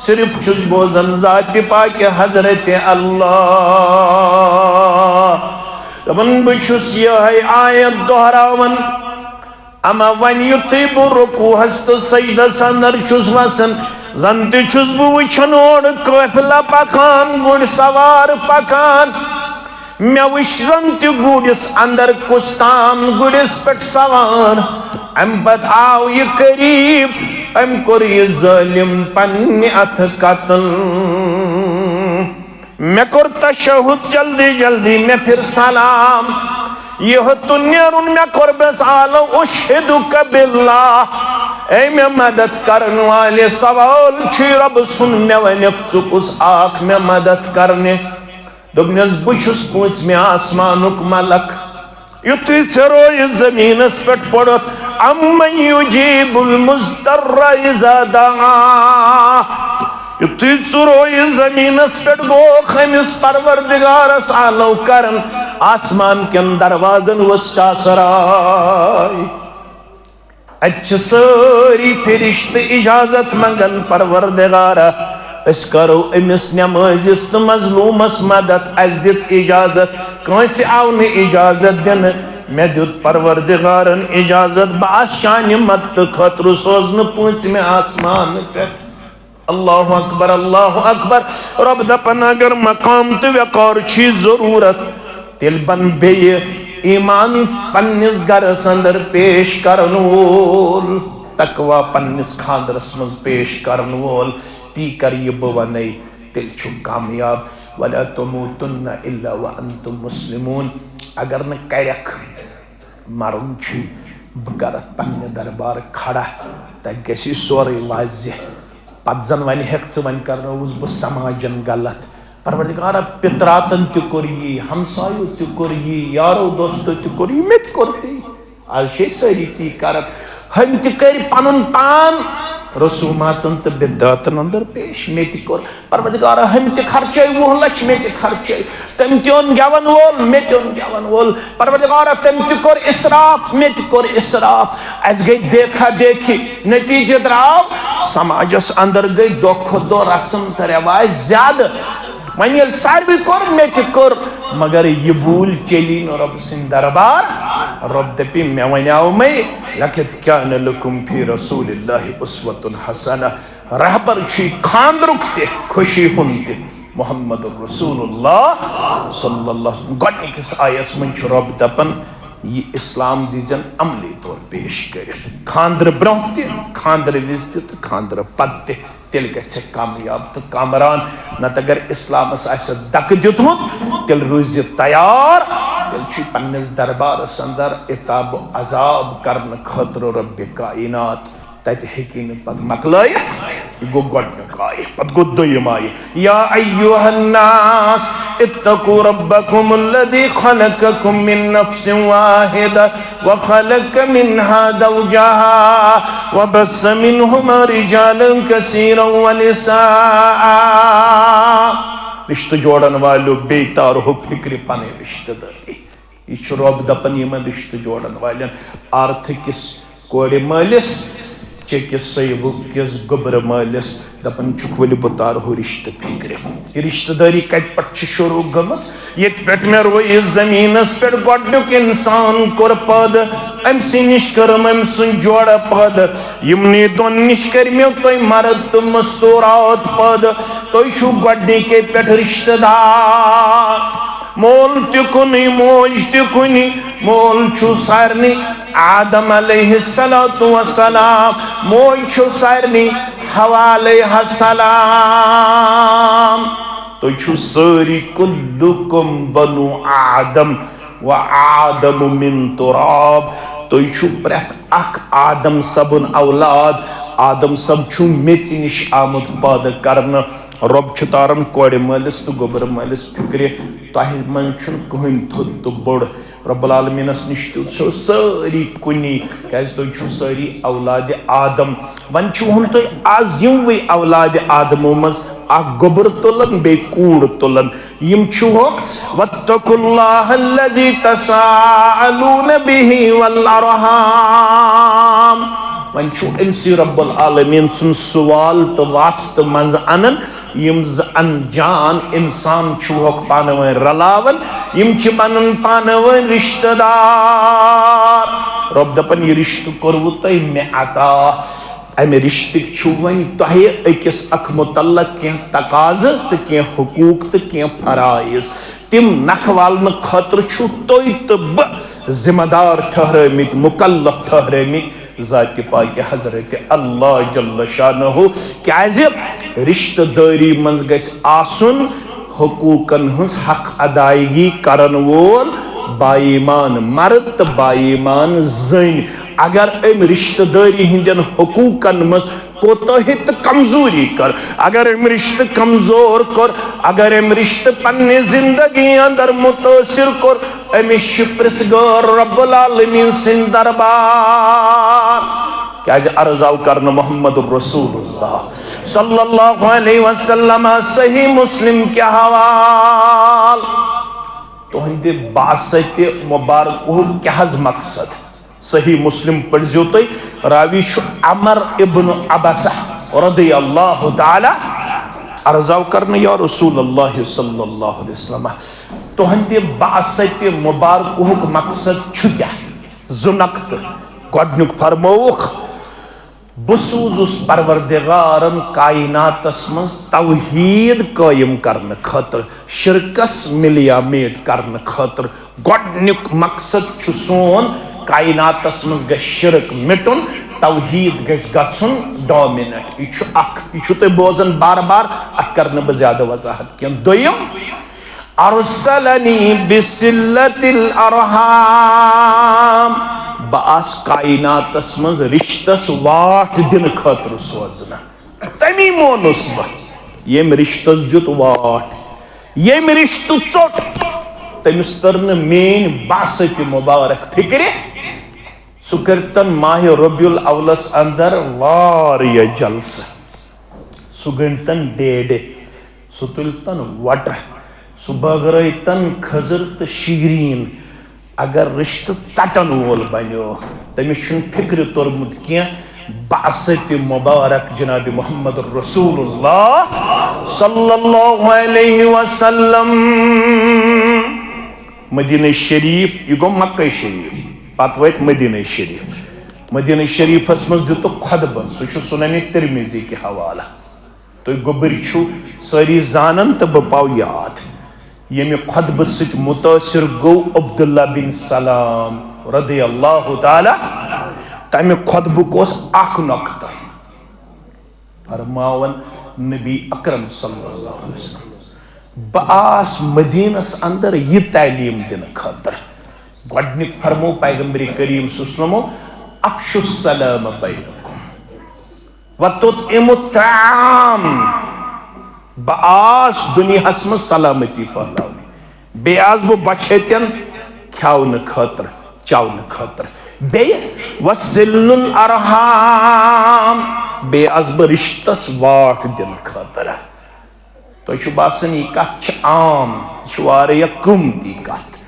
صرف چھس بوزن ذات پاک حضرت اللہ دپن بچھس یہ آیت دہراون اما ون یتھی بہ رکوعس تو سجدس اندر چھس وسن زن تہ چھس بہ وچھان اور قافلہ پکان گڑ سوار پکان مے وچھ زن تہ گوڑس اندر کستان گڑس پہ سوار ام پت آو یہ قریب ام کور یہ ظالم پنہ اتھ قتل مے کور تشہد جلدی جلدی مے پھر سلام یہ تو نیرون مے کور بس آلو اشہدک باللہ اے میں مدد کرن والے سوال چھ رب سن مے ونک ژکس آکھ میں مدد کرنے دوپنس بچھس پوچھ میں آسمانک ملک یتھی ژے زمینس پہ پڑت امن یجیب المضطر اذا دعا یتھی ژے زمینس پہ گوکھ امس پروردگارس آلو کرن آسمان کن دروازن وسطا سرائی اچھ ساری فرشت اجازت منگن پروردگارا اس کرو امس نمازس تو مظلومس مدد از دت اجازت کنسی آون اجازت دن میں دیت پروردگارن اجازت بادشاہ مت خطر سوزن پوچھ میں آسمان پہ اللہ اکبر اللہ اکبر رب دپن اگر مقام تو وقار چی ضرورت تیل بن بے ایمان پنس گرس اندر پیش کرن وول تقوی پنس خاندرس مز پیش کرن وول تی کر یہ بونے تیل چھو کامیاب وَلَا تُمُوتُنَّ إِلَّا وَأَنْتُمْ مُسْلِمُونَ اگر نہ کرک مرن چھی بکرت پنہ دربار کھڑا تک گسی سوری واضح پت زن ونی ہیک ون کرنوز بہ سماجن غلط پروردگارا پتراتن تہ کور یہ ہمسایو تہ کور یہ یارو دوستو تہ کور یہ مت کرتی آج شے ساری تی کرک ہم تہ کر پنن پان رسوماتن تہ بدعتن اندر پیش میں تہ کور پروردگارا ہم تہ خرچے 20 لچھ میں تہ خرچے تم تہ اون گیون وول میں تہ اون گیون وول پروردگارا تم تہ کور اسراف میں تہ کور اسراف اس گئی دیکھا دیکھی نتیجہ دراو سماجس اندر گئی دو دو رسم تہ رواج زیادہ ون یل ساروی کور میں تہ کور مگر یہ بھول چلی نو رب سن دربار رب دپی میں ونیاو میں لقد کان لکم فی رسول اللہ اسوۃ حسنہ رہبر چھی خاندرک تہ خوشی ہن تہ محمد رسول اللہ صلی اللہ علیہ وسلم گۄڈنِکِس آیس من چھ رب دپن یہ اسلام دیزن عملی طور پیش کرت خاندر برونٛہہ تہ خاندر وز تہ خاندر پتہ تہ تیل گژھِ کامیاب تو کامران نت اگر اسلامس آسہِ دکہ دیتمت تیل روزِ تیار تیل چھ پنس دربارس اندر عتاب و عذاب کرن خاطر رب کائنات تت ہیکی نہ پت مکلائت گو گۄڈنیُک آیہِ پت گو دوٚیِم آیہِ یا ایُّہا الناس اتقوا ربکم الذی خلقکم من نفس واحدہ وخلق منها زوجها وبث منهما رجالا كثيرا ونساء رشتہ جوڑن والو بیتار ہو فکر پنے رشتہ داری یہ چھ رب دپن یمن رشتہ جوڑن والن آرتھکس کوڑ مالس چکس سیبو کس گبر مالس دپن چھک ولی بتار ہو رشتہ فکر یہ رشتہ داری کت پٹ شروع گمس یہ پٹ میں روئی زمینس پٹ گۄڈنیُک انسان کور پد ام سی نش کرم ام سن جوڑ پد یمنی دون نش کرمیو توی مرد تو مستورات پد توی چھو گۄڈنِکے پٹ رشتہ دار مول تہ کنی موج تہ کنی مول چھو سارنی آدم علیہ السلام موج چھو سارنی حوا علیہ السلام تو چھو ساری کلکم بنو آدم و آدم من تراب تو چھو پرت اک آدم سبن اولاد آدم سب چھو میچ نش آمد پاد کرنا رب چھو تارن کوڑ مالس تو گبر مالس فکر تاہی من چھن کہن تھد تو بڑ رب العالمین اس نشتو چھو ساری کنی کیس تو چھو ساری اولاد آدم ون چھو ہن تو آز یم وی اولاد آدم مز اک گبر تلن بے کوڑ تلن یم چھو ہوک واتقوا اللہ الذی تساءلون به والارحام ون چھو انسی رب العالمین سن سوال تو واسط منز انن یم انجان انسان چھو ہوک پانوین رلاون یم چھ بنن پانوین رشتہ دار رب دپن یہ رشتہ کرو تھی میں عطا امی رشتہ چھو ون تہی اکس اک متعلق کین تقاض تو کین حقوق تو کین فرائض تم نکھوالن خطر چھو توی تو ذمہ دار ٹھہرمت مکلف ٹھہرمت ذات پاک حضرت اللہ جل شانہ کیازِ رشتہ داری منز گژھِ آسن حقوقن ہنز حق ادائیگی کرن وول بائیمان مرد تو بائیمان زن اگر ام رشتہ داری ہندین حقوقن مز کوتاہی تو کمزوری کر اگر ام رشتہ کمزور کر اگر ام رشتہ پنی زندگی اندر متاثر کر امی شپرس گر رب العالمین سن دربار کیا عرضاو کرنا محمد رسول اللہ صلی اللہ علیہ وسلم صحیح مسلم کے حوال تو ہندے باست مبارک کیا حض مقصد صحیح مسلم پڑھ زیوتے راوی شو عمر ابن عبسہ رضی اللہ تعالی عرضاو کرنا یا رسول اللہ صلی اللہ علیہ وسلم تو ہندے باست مبارک مقصد چھکیا زنقت گوڑنک فرموخ بسوزس پروردگارن کائنات اسمز توحید قائم کرنے خاطر شرکس ملیا میٹ کرنے خاطر گوڑنک مقصد چھو سون کائنات اسمز گا شرک مٹن توحید گس گسن ڈومینٹ یہ چھو تے بوزن بار بار ات کرنے بزیادہ وضاحت کیا دویم ارسلنی بسلت الارحام باس کائنات اسمز رشتس واٹ دن خطر سوزنا تمی مونس با یم رشتس دیت واٹ یم رشت چوٹ تمسترن مین باست مبارک فکر سکرتن ماہ ربیع الاولس اندر واریا جلس سگنتن ڈیڈے ستلتن وٹ سباگرائتن خضر تو شیرین اگر رشتہ ژٹن وول بنیو تمس چھن فکر تورمت کی باست مبارک جناب محمد رسول اللہ صلی اللہ علیہ وسلم مدینہ شریف یہ گو مکہ شریف پتہ ویت مدینہ شریف اس مز دیتو خطبہ سہ سنن ترمذی کے حوالہ تو گوبر چھو ساری زانن تو بپاو یاد یمی خطبہ ست متاثر گو عبداللہ بن سلام رضی اللہ تعالی تمی خطبہ کوس اخ نقطہ فرماون نبی اکرم صلی اللہ علیہ وسلم باس مدینس اندر یہ تعلیم دن خاطر گوڑنک فرمو پیغمبر کریم صلی اللہ علیہ وسلم افشو السلام بینکم وتطعموا الطعام باس دنیا ہسم سلامتی پہلاونی بے آز وہ بچھتین کھاون خاطر چاون خاطر بے وصل الارحام بے آز وہ رشتس واٹ دن خاطر تو یہ باسن یہ کت عام شواریا قیمتی کت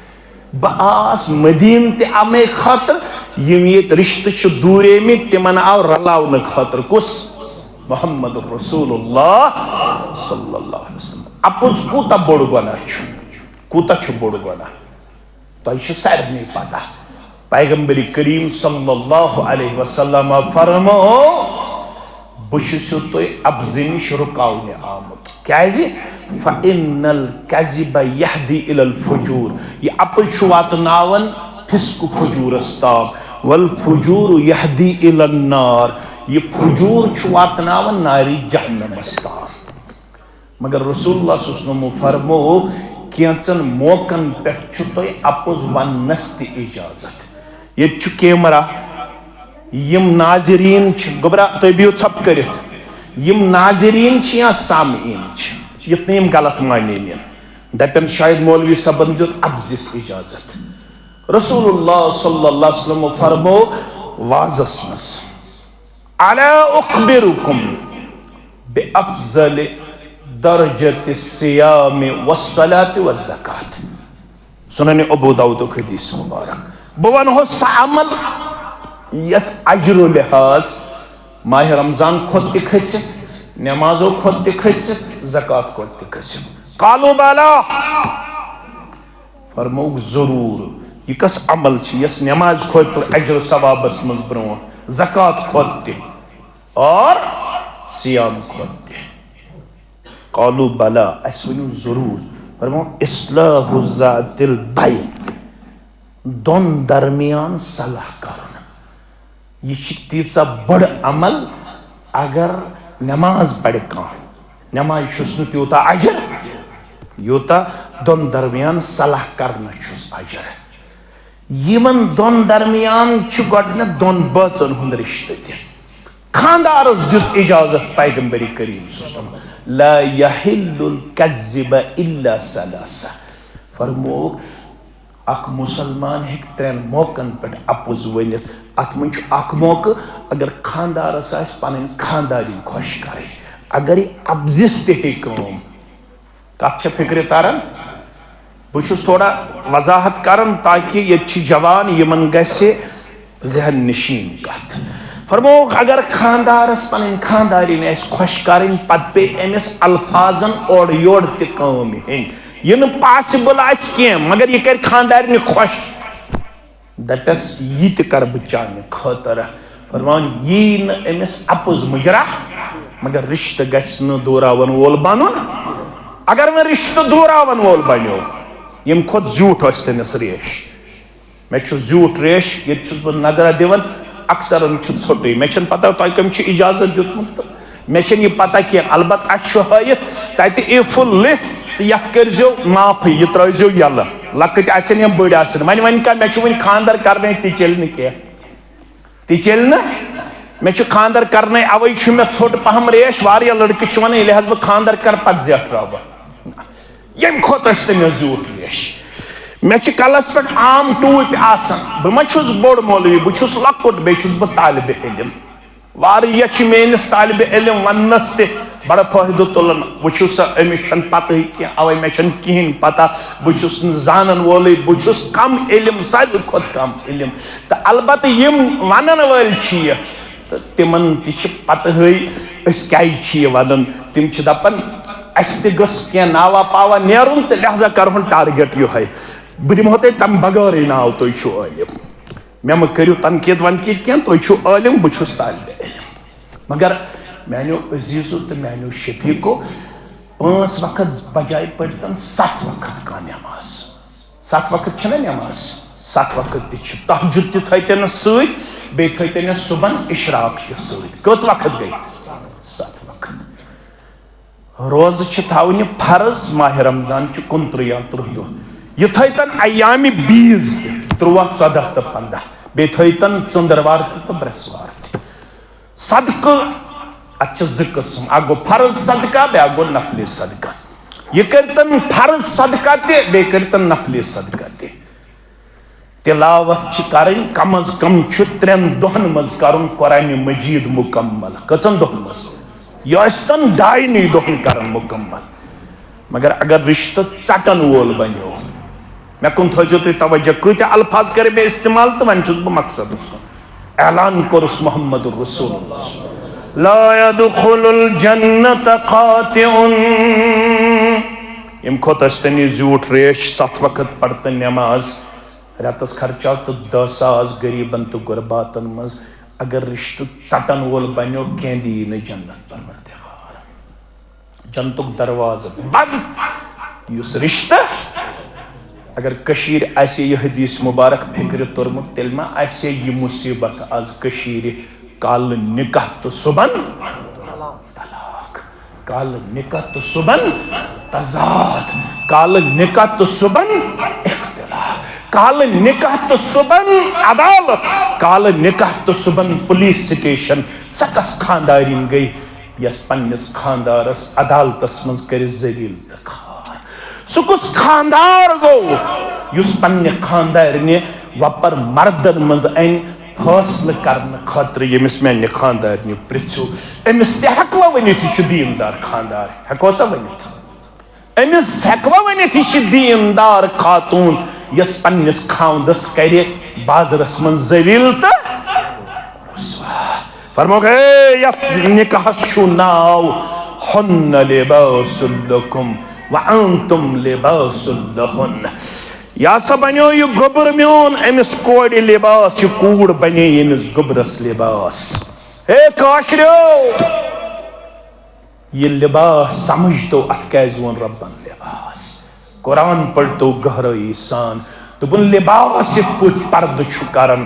باس مدین تے آمے خاطر یم یہ رشتہ دورے میں تمن آو رلاون خاطر کس محمد رسول اللہ صلی اللہ علیہ وسلم اپس کوتا بڑ گناہ چھو کوتا چھو بڑ گناہ تو یہ سیر نہیں پاتا پیغمبر کریم صلی اللہ علیہ وسلم فرمو بشسو تو ابزنی شرکاؤنی آمد کیازی فَإِنَّ الْكَذِبَ يَحْدِي إِلَى الْفُجُورِ یہ اپن شوات ناون فسق فجور استام والفجور يَحْدِي إِلَى النَّارِ یہ فجور شوات ناون ناری جہنم استام مگر رسول اللہ صلی اللہ علیہ وسلم فرمو کینچن موقعن پہ تھی اپز ونس تہ اجازت یہ کیمرہ یم ناظرین گبرا تھی بہو ژھپ کرت یم ناظرین یا سامعین یت یم غلط معنی نین دپن شاید مولوی صاحبن دیت ابزس اجازت رسول اللہ صلی اللہ علیہ وسلم فرمو واضس مس الا اخبرکم بافضل درجت الصیام والصلاة والزکاة سنن ابو داؤد حدیث مبارک بہ ونہو سہ عمل یس اجر و لحاظ ماہ رمضان کھت تہ کھست نمازو کھت تہ کھست زکات کھت تہ کھست قالوا بالا فرموک ضرور یہ کس عمل چھ یس نماز کھت تہ اجر و ثوابس مز برون زکات کھت تہ اور سیام کھت تہ قالوا بلا اس ونیو ضرور فرموک اصلاح ذات البین دون درمیان صلاح کرن یہ تیژا بڑ عمل اگر نماز پڑھ کان نماز چھس نہ تیوتا اجر یوتا دون درمیان صلاح کرنا چھس اجر یمن دون درمیان چھ گۄڈنیٚتھ دون بٲژن ہُنٛد رشتہ تہ خاندارس دیت اجازت پیغمبر کریم صلی اللہ علیہ وسلم لا يحل الكذب الا ثلاثه فرمو اخ مسلمان ہیک ترین موقعن پہ اپز ونت ات من اخ موقع اگر خاندارس آس پن خاندارین خوش کرے اگر یہ ابزس تہ کم کت چھ فکر تران بہت تھوڑا وضاحت کران تاکہ یہ جوان یمن گژھِ ذہن نشین کت فرمو اگر خاندارس پن خاندارین آس خوش کریں پتہ پہ امس الفاظن اور یور تہ کم ہین یہ پاسبل آس کی مگر یہ کر خاندارین خوش دپس یہ تہ کر بہ چانہ خاطر فرمان یہ امس اپز مجرا مگر رشتہ گژھِ نہ دوراون وول بنن اگر وہ رشتہ دوراون وول بنیو یم کھت زیوٹھ آس تمس ریش مے چھ زیوٹھ ریش یہ چھس بہ نظر دِوان اکثر ژھوٹے مے چھن پتہ تہ کم چھ اجازت دیتمت مے چھن یہ پتہ کی البتہ اچھ ہائت تتہ ای فل لکھ یتھ کرزو معاف یہ ترٲیزو یلہ لکٹ آسن یا بڑ آسن ون کا مے چھ ون خاندر کرنے تہ چل نہ کی تہ چل نہ مے چھ خاندر کرنے اوے چھ مے ژھوٹ پہم ریش واریاہ لڑکہ چھ ونان ییٚلہِ حظ بہ خاندر کر پتہ زیٹھ تراو یم کھوت اس تہ زیوٹھ ریش مے چھ کلس پہ عام ٹوپ آسان بہ ما چھس بوڑ مولوی بہ چھس لکٹ بیٚیہِ چھس بہ طالب علم واریاہ چھ میٲنس طالب علم وننس تہ بڑا فٲیدٕ تُلان بہ چھس أمس چھنہٕ پتہ کینٛہہ اوے مے چھنہٕ کہیٖنۍ پتہ بہ چھس نہٕ زانن وولٕے بہ چھس کم علم ساروی کھۄتہٕ کم علم تہ البتہ یم ونن وٲلۍ چھ یہ تہ تمن تہ چھ پتہ أسۍ کیازِ چھ یہ ونان تم چھ دپان اس تہ گٔژھ کینٛہہ ناوا پاوا نیرُن تہ لہذا کرہون ٹارگیٹ یہے بہ دمہو تۄہہِ تمہِ بغٲرٕے ناو تُہۍ چھِو عٲلِم مےٚ مہ کٔرِو تنقیٖد ونقیٖد کینٛہہ تُہۍ چھِو عٲلِم بہٕ چھُس طالبہِ علم مگر میانیو عزیزو تہٕ میانیو شفیقو 5 وقت بجائے پٔرتن 7 وقت کانٛہہ نٮ۪ماز 7 وقت چھنہ نٮ۪ماز 7 وقت تہِ چھِ تہجد تہِ تھٲیتنس سۭتۍ بیٚیہِ تھٲیتنس صبحن اشراق تہِ سۭتۍ کٔژ وقت گٔے 7 وقت روزٕ چھِ تھاوٕنہِ فرض ماہ رمضان چھُ 29 یا 30 دۄہ یہ تھٲیتن ایامِ بیٖز تہِ 13 14 تہٕ 15 بیٚیہِ تھٲیتن ژٔنٛدٕروار تہِ تہٕ برٛٮ۪سوار تہِ صدقہٕ اتھ چھِ 2 قٕسم اکھ گوٚو فرض صدقہ بیٛاکھ گوٚو نفلی صدقہ یہ کٔرتن فرض صدقہ تہِ بیٚیہِ کٔرتن نفلی صدقہ تہِ تلاوت چھِ کرٕنۍ کم از کم چھُ 3 دۄہن منٛز کرُن قرآنِ مجیٖد مکمل کٔژن دۄہن منٛز یہ ٲسۍتن 2.5 دۄہن کرن مکمل مگر اگر رشتہٕ ژٹن وول بنیو مے کن تھٲیزیو تُہۍ توجہ کۭتیاہ الفاظ کرے مےٚ استعمال تہٕ وۄنۍ چھُس بہٕ مقصدس اعلان کوٚرُس محمد رسول اللہ لا يدخل الجنة قاطع یم کھوت ٲسۍتن یہِ زیوٗٹھ ریش 7 وقت پرتن نٮ۪ماز رٮ۪تس خرچاو تہٕ 10,000 غریٖبن تہٕ غُرباتن منٛز اگر رشتہٕ ژٹن وول بنیو کینٛہہ دِیی نہٕ جنت پروردگار جنتُک دروازٕ بنٛد یُس رشتہٕ اگر کشیر آسے یہ حدیث مبارک فکر تورمت تیل ما آسے یہ مصیبت آز کشیر کال نکاح تو صبحن طلاق کال نکاح تو صبح تضاد کال نکاح تو صبح اختلاف کال نکاح تو صبح عدالت کال نکاح تو صبح پولیس سٹیشن سکس خاندارین گئی یس پنس خاندارس عدالتس مز کر ذلیل تخار سکس خاندار گو یس پنہ خاندارنہ وپر مردن مز این فاصلہ کرنے خاطر یمس میانہ خاندارنہ پرژھو امس تہ ہیکوا ونتھ یہ دیندار خاندار ہیکو سا ونتھ امس ہیکوا ونتھ یہ دیندار خاتون یس پنس خاندس کر بازرس من ذلیل تو رسوا فرمو گئے یت نکاح چھو ناو ہن لباس لکم وانتم لباس لہن یا سا بنیو یہ گبر میون امس کوڑ لباس یہ کوڑ بنے امس گبرس لباس اے کاشریو یہ لباس سمجھ تو اتکیزون ربن لباس قرآن پڑھ تو گہرائی سان دبن لباس یہ پوچھ پرد چھو کرن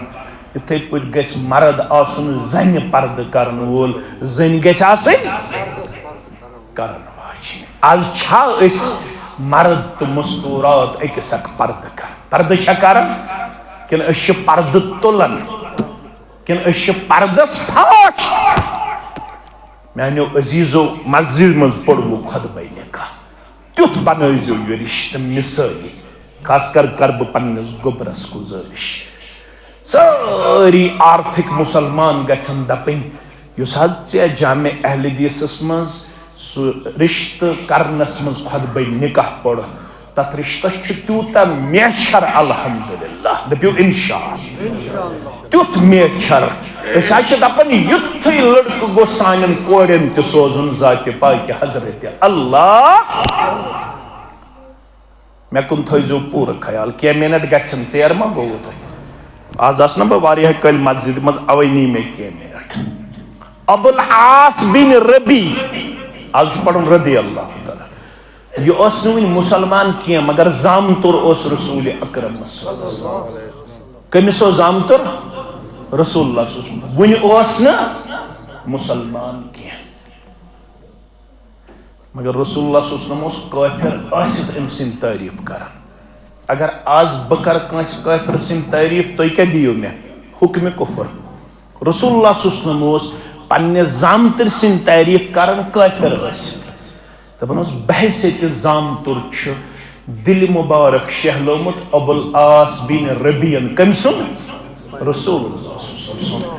اتھے پوچھ گیس مرد آسن زن پرد کرن وول زن گیس آسن کرن واجن آج چھا اس مرد تو مستورات ایک سک پرد کر پرد چھا کرن کن اشی پرد تولن کن اشی پردس پھاش میں عزیزو مسجد مز پڑھو خطبہ نکاح تیوت بنائیزو یہ رشتہ مثالی خاص کر کرب پنس گبرس گزارش ساری آرتھک مسلمان گژھن دپن یس حد ژے جامع اہل حدیثس مز سو رشتہ کرنس مز خطبہ نکاح پڑھ تت رشتہ تیوتا میچھر الحمدللہ دپیو انشاءاللہ تیوت میچھر اس آج دپن یتھے لڑکہ گو سانن کوڑن تہ سوزن ذات پاک حضرت اللہ میں کن تھوزو پور خیال کیا منٹ گژھن ژیر ما گو آز آس نا بہ واریاہ کل مسجد مز اوینی میں کی منٹ ابو العاص بن ربی آج پڑھن رضی اللہ تعالی یہ اس نوین مسلمان کیا مگر زامتر اس رسول اکرم صلی اللہ علیہ وسلم کمسو زامتر رسول اللہ صلی اللہ علیہ وسلم ون اس نا مسلمان کیا مگر رسول اللہ صلی اللہ علیہ وسلم اس کافر آسد ام سن تعریف کرن اگر آج بکر کنس کافر سن تعریف تو کیا دیو میں حکم کفر رسول اللہ صلی اللہ علیہ وسلم اس پنہ زامتر سن تعریف کرن کافر آسد دپن اس بحثیت زامتر چھ دل مبارک شہلومت ابو العاص بن ربیعن کم سن رسول اللہ صلی اللہ علیہ وسلم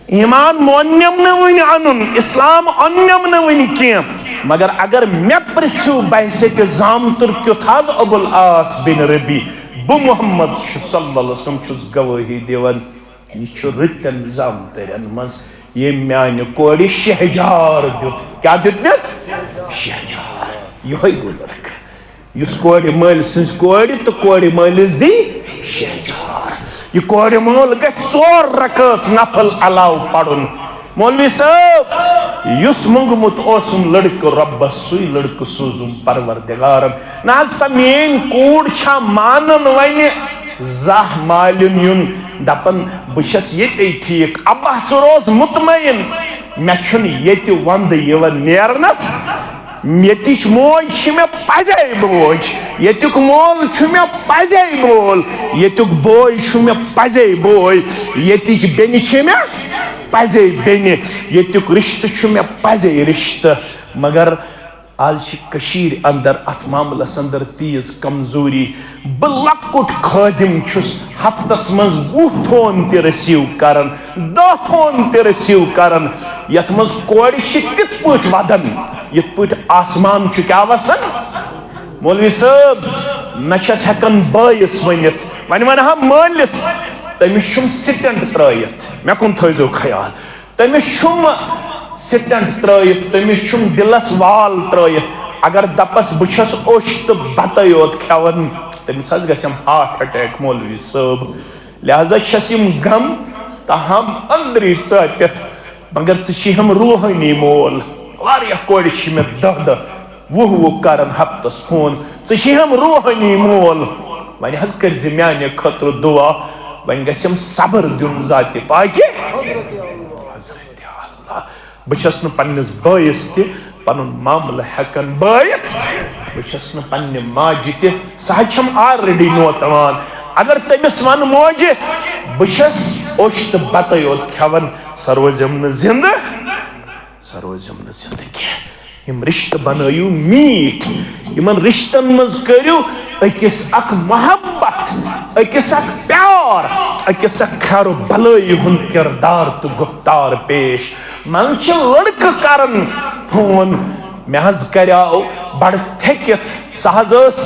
ایمان مونیم نوین انن اسلام انیم نوین کیم مگر اگر میں پرچھو بحثیت زامتر کیت حض ابو العاص بن ربی بہ محمد صلی اللہ علیہ وسلم چھس گواہی دیون یہ چھ رتن زامترین مز یہ میانہ کوڑی شہجار دیت کیا دیتنس شہجار یہ گو لڑکہ اس کوڑی مال سنس کوڑی تو کوڑی مالس دی شہجار یہ کوڑی مال گئی 4 رکعت نفل علاو پڑھن مولوی صاحب یس منگمت اوسم لڑکہ ربس سوی لڑکہ سوزم پروردگارم نا سمین کوڑ چھا مانن وین زہ مالن یون دپن بچس یہ ٹھیک ابا روز مطمئن مے چھن یہ وند یون نیرنس یتچ موج میں پزے بوج یتک مول میں پزے مول یتک بوے میں پزے بوے یتچ بین میں پزے بین یتک رشتہ میں پزے رشتہ مگر آج کشیر اندر ات معاملس اندر تیز کمزوری بلکٹ خادم چھس ہفتس مز 20 فون تی رسیو کرن 10 فون تی رسیو کرن یت مز کوڑی تت پٹ ودن یت پٹ آسمان کیا وسن مولوی صاحب نچس ہکن بائیس ونت ون ونہا مالس تمس چھم سٹنڈ ترائیت مے کن تھوزو خیال تمس چھم سٹنڈ ترائیت تمس چھم دلس وال ترائیت اگر دپس بچس اوش تو بتہ یوت کھیون تمس حظ گژھم ہارٹ اٹیک مولوی صاحب لہذا چھس یم غم تاہم اندری ژاپت مگر ژٕ ہم روحانی مول واریاہ کورِ چھ مے 10 کرن ہفتس فون ژٕ ہم روحانی مول ون حظ کرز میانہ خطر دعا ون گژھم صبر دیون ذات پاکہ حضرت اللہ بچس ن پنس بٲیس تہ پنن معاملہ ہیکن بٲیِتھ بہٕ چھَس نہٕ پننہِ ماجہِ تہِ سۄ حظ چھَم آلریڈی نوتوان اگر تٔمِس وَنہٕ موجہِ بہٕ چھَس اوٚش تہٕ بَتَے یوت کھٮ۪وان سۄ روزٮ۪م نہٕ زِنٛدٕ کینٛہہ یِم رِشتہٕ بنٲیِو میٖٹھۍ یِمن رِشتن منٛز کٔرِو أکِس اکھ محبت أکِس اکھ پیار أکِس اکھ خیر و بلٲیی ہُنٛد کِردار تہٕ گُفتار پیش منٛزٕ چھِ لڑکہٕ کران فون مےٚ حظ کریاو بڑٕ تھٔکِتھ سۄ حظ ٲس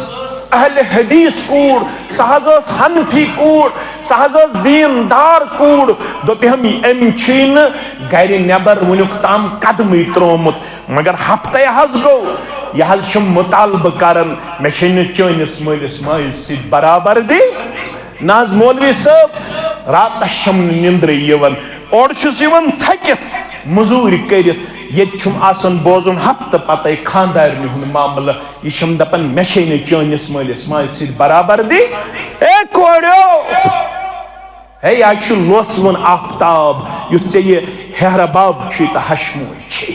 اہلِ حدیث کوٗر سۄ حظ ٲس حنفی کوٗر سۄ حظ ٲس دیٖندار کوٗر دوٚپہم أمۍ چھُے نہٕ گرِ نٮ۪بر وُنیُک تام قدمٕے ترٛوومُت مگر ہفتَے حظ گوٚو یہِ حظ چھُم مُطالبہٕ کران مےٚ چھے نہٕ چٲنِس مٲلِس ماجہِ سۭتۍ برابردی نہ حظ مولوی صٲب راتس چھم نہٕ نِندرٕے یِوان اورٕ چھُس یِوان تھٔکِتھ مٔزوٗرۍ کٔرِتھ ییٚتہِ چھُم آسان بوزُن ہفتہٕ پتے خاندارنہِ ہُنٛد معاملہٕ یہِ چھُم دپان مےٚ چھے نہٕ چٲنِس مٲلِس ماجہِ سۭتۍ برابردی اے کوریو ہے یہِ حظ چھُ لوسوُن آفتاب یُتھ ژےٚ یہِ ہیرٕباب چھُے تہٕ ہشموٗج چھے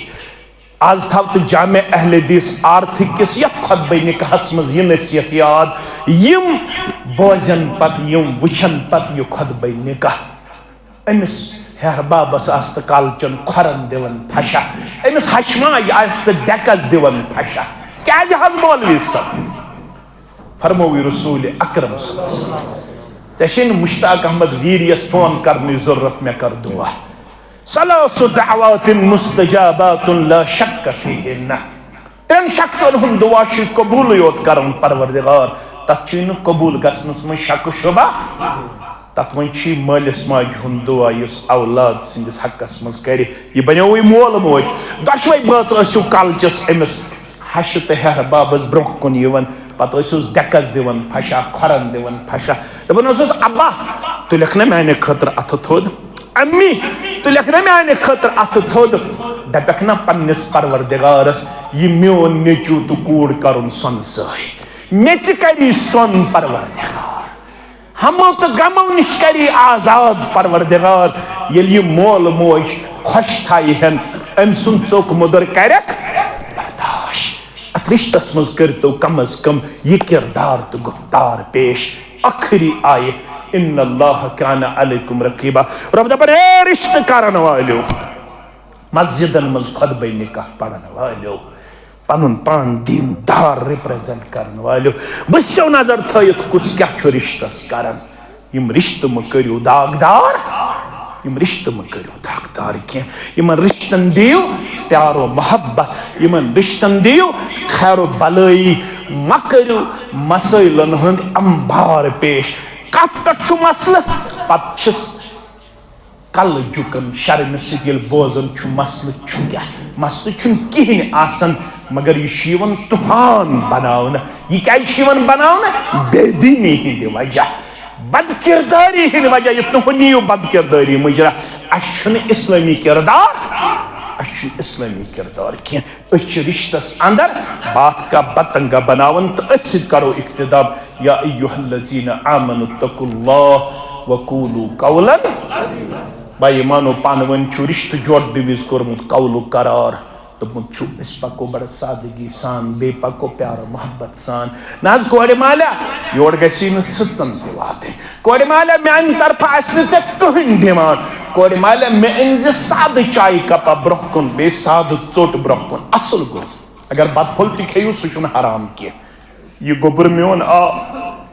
آز تھاو تہٕ جامع اہل حدیث آرتھٕکۍ کِس یتھ خۄطبہٕ نِکاحس منٛز یہِ نصیحت یاد یِم بوزن پتہٕ یِم وٕچھن پتہٕ یہِ خۄطبہٕ نِکاح أمِس ہیرٕبابس آسہِ تہٕ کالچن کھۄرن دِوان پھشا أمِس ہشماجہِ آسہِ تہٕ ڈٮ۪کس دِوان پھشا کیازِ حظ مولوی صٲب فرمووٕے رسوٗلِ اکرم صلی اللہ علیہ وسلم ژےٚ چھے نہٕ مشتاق احمد ویٖریَس فون کرنٕچ ضروٗرت مےٚ کر دُعا ثلاث دعوات مستجابات لا شک فیہن ترٛٮ۪ن شخصن ہُنٛد دعا چھُ قبوٗلٕے یوت کران پروردگار تتھ چھُے نہٕ قبوٗل گژھنس منٛز شک شُبہ تتھ منٛز چھُے مٲلِس ماجہِ ہُنٛد دعا یُس اولاد سٕنٛدِس حقس منٛز کرِ یہِ بنیووٕے مول موج دۄشوے بٲژ ٲسِو کالچس أمِس ہشہِ تہٕ ہیرٕبابس برونٛہہ کُن یِوان پتہٕ ٲسِس ڈٮ۪کس دِوان پھشا کھۄرن دِوان پھشا دپان اوسُس ابا تُلکھ نا میانہِ خٲطرٕ اتھٕ تھوٚد امی تُلکھ نا میانہِ خٲطرٕ اتھٕ تھوٚد دپکھ نا پننِس پروردگارس یہِ میون نیٚچوٗ تہٕ کوٗر کرُن سۄنہٕ سٲے میٚژِ کری سۄن پروردگار ہمو تہٕ غمو نِش کری آزاد پروردگار ییٚلہِ یہِ مول موج خۄش تھایہِ ہن أمۍ سُنٛد ژوٚک مُدُر کرکھ برداش اتھ رشتس منٛز کٔرتو کم از کم یہِ کردار تہٕ گفتار پیش ٲخری آیہِ ان اللہ کان علیکم رقیبا رب دپان اے رشتہٕ کرن والیو مسجدن منٛز خۄطبے نِکاح پرن والیو پنُن پان دیندار رِپریزنٹ کرن والیو بٕسِو نظر تھٲیِتھ کُس کیاہ چھُ رشتس کران یِم رشتہٕ مہٕ کٔرِو داغدار یِم رشتہٕ مہٕ کٔرِو داغدار کینٛہہ یِمن رشتن دِیِو پیار و محبت یِمن رشتن دِیِو خیر و بلٲیی مہ کٔرِو مسٲیلن ہُنٛد امبار پیش کتھ پٮ۪ٹھ چھُ مسلہٕ پتہٕ چھِس کلہٕ جُکن شرمہِ سۭتۍ ییٚلہِ بوزان چھُ مسلہٕ چھُ کیاہ مسلہٕ چھُنہٕ کِہینۍ آسان مگر یہِ چھُ یِوان طوفان بناونہٕ یہِ کیازِ چھُ یِوان بناونہٕ بے دیٖنی ہِنٛدِ وجہ بد کرداری ہِنٛدِ وجہ یُتھ نہٕ ہُہ نِیِو بد کردٲری مُجرا اَسہِ چھُنہٕ اِسلٲمی کردار اَسہِ چھُنہٕ اِسلٲمی کردار کینٛہہ أسۍ چھِ رشتس اندر بات کا بتنگا بناوان تہٕ أتھۍ سۭتۍ کرو اقتداب یا ایُہا الذین آمنوا اتقوا اللہ وقولوا قولا بھائی مانو پانہٕ ؤنۍ چھُ رشتہٕ جوڑنہٕ وِزِ کوٚرمُت قولُک قرار دوٚپمُت چھُ أسۍ پکو بڑٕ سادگی سان بیٚیہِ پکو پیارو محبت سان نہ حظ کورِ مالیہ یورٕ گژھی نہٕ سٕژن تہِ واتٕنۍ کورِ مالیہ میانہِ طرفہٕ آسہِ نہٕ ژےٚ کٕہٕنۍ ڈِمانڈ کورِ مالیہ مےٚ أنۍ زِ سادٕ چایہِ کپا برونٛہہ کُن بیٚیہِ سادٕ ژوٚٹ برونٛہہ کُن اصٕل گوٚو اگر بتہٕ پھوٚل تہِ کھیٚیِو سُہ چھُنہٕ حرام کینٛہہ یہِ گوٚبُر میون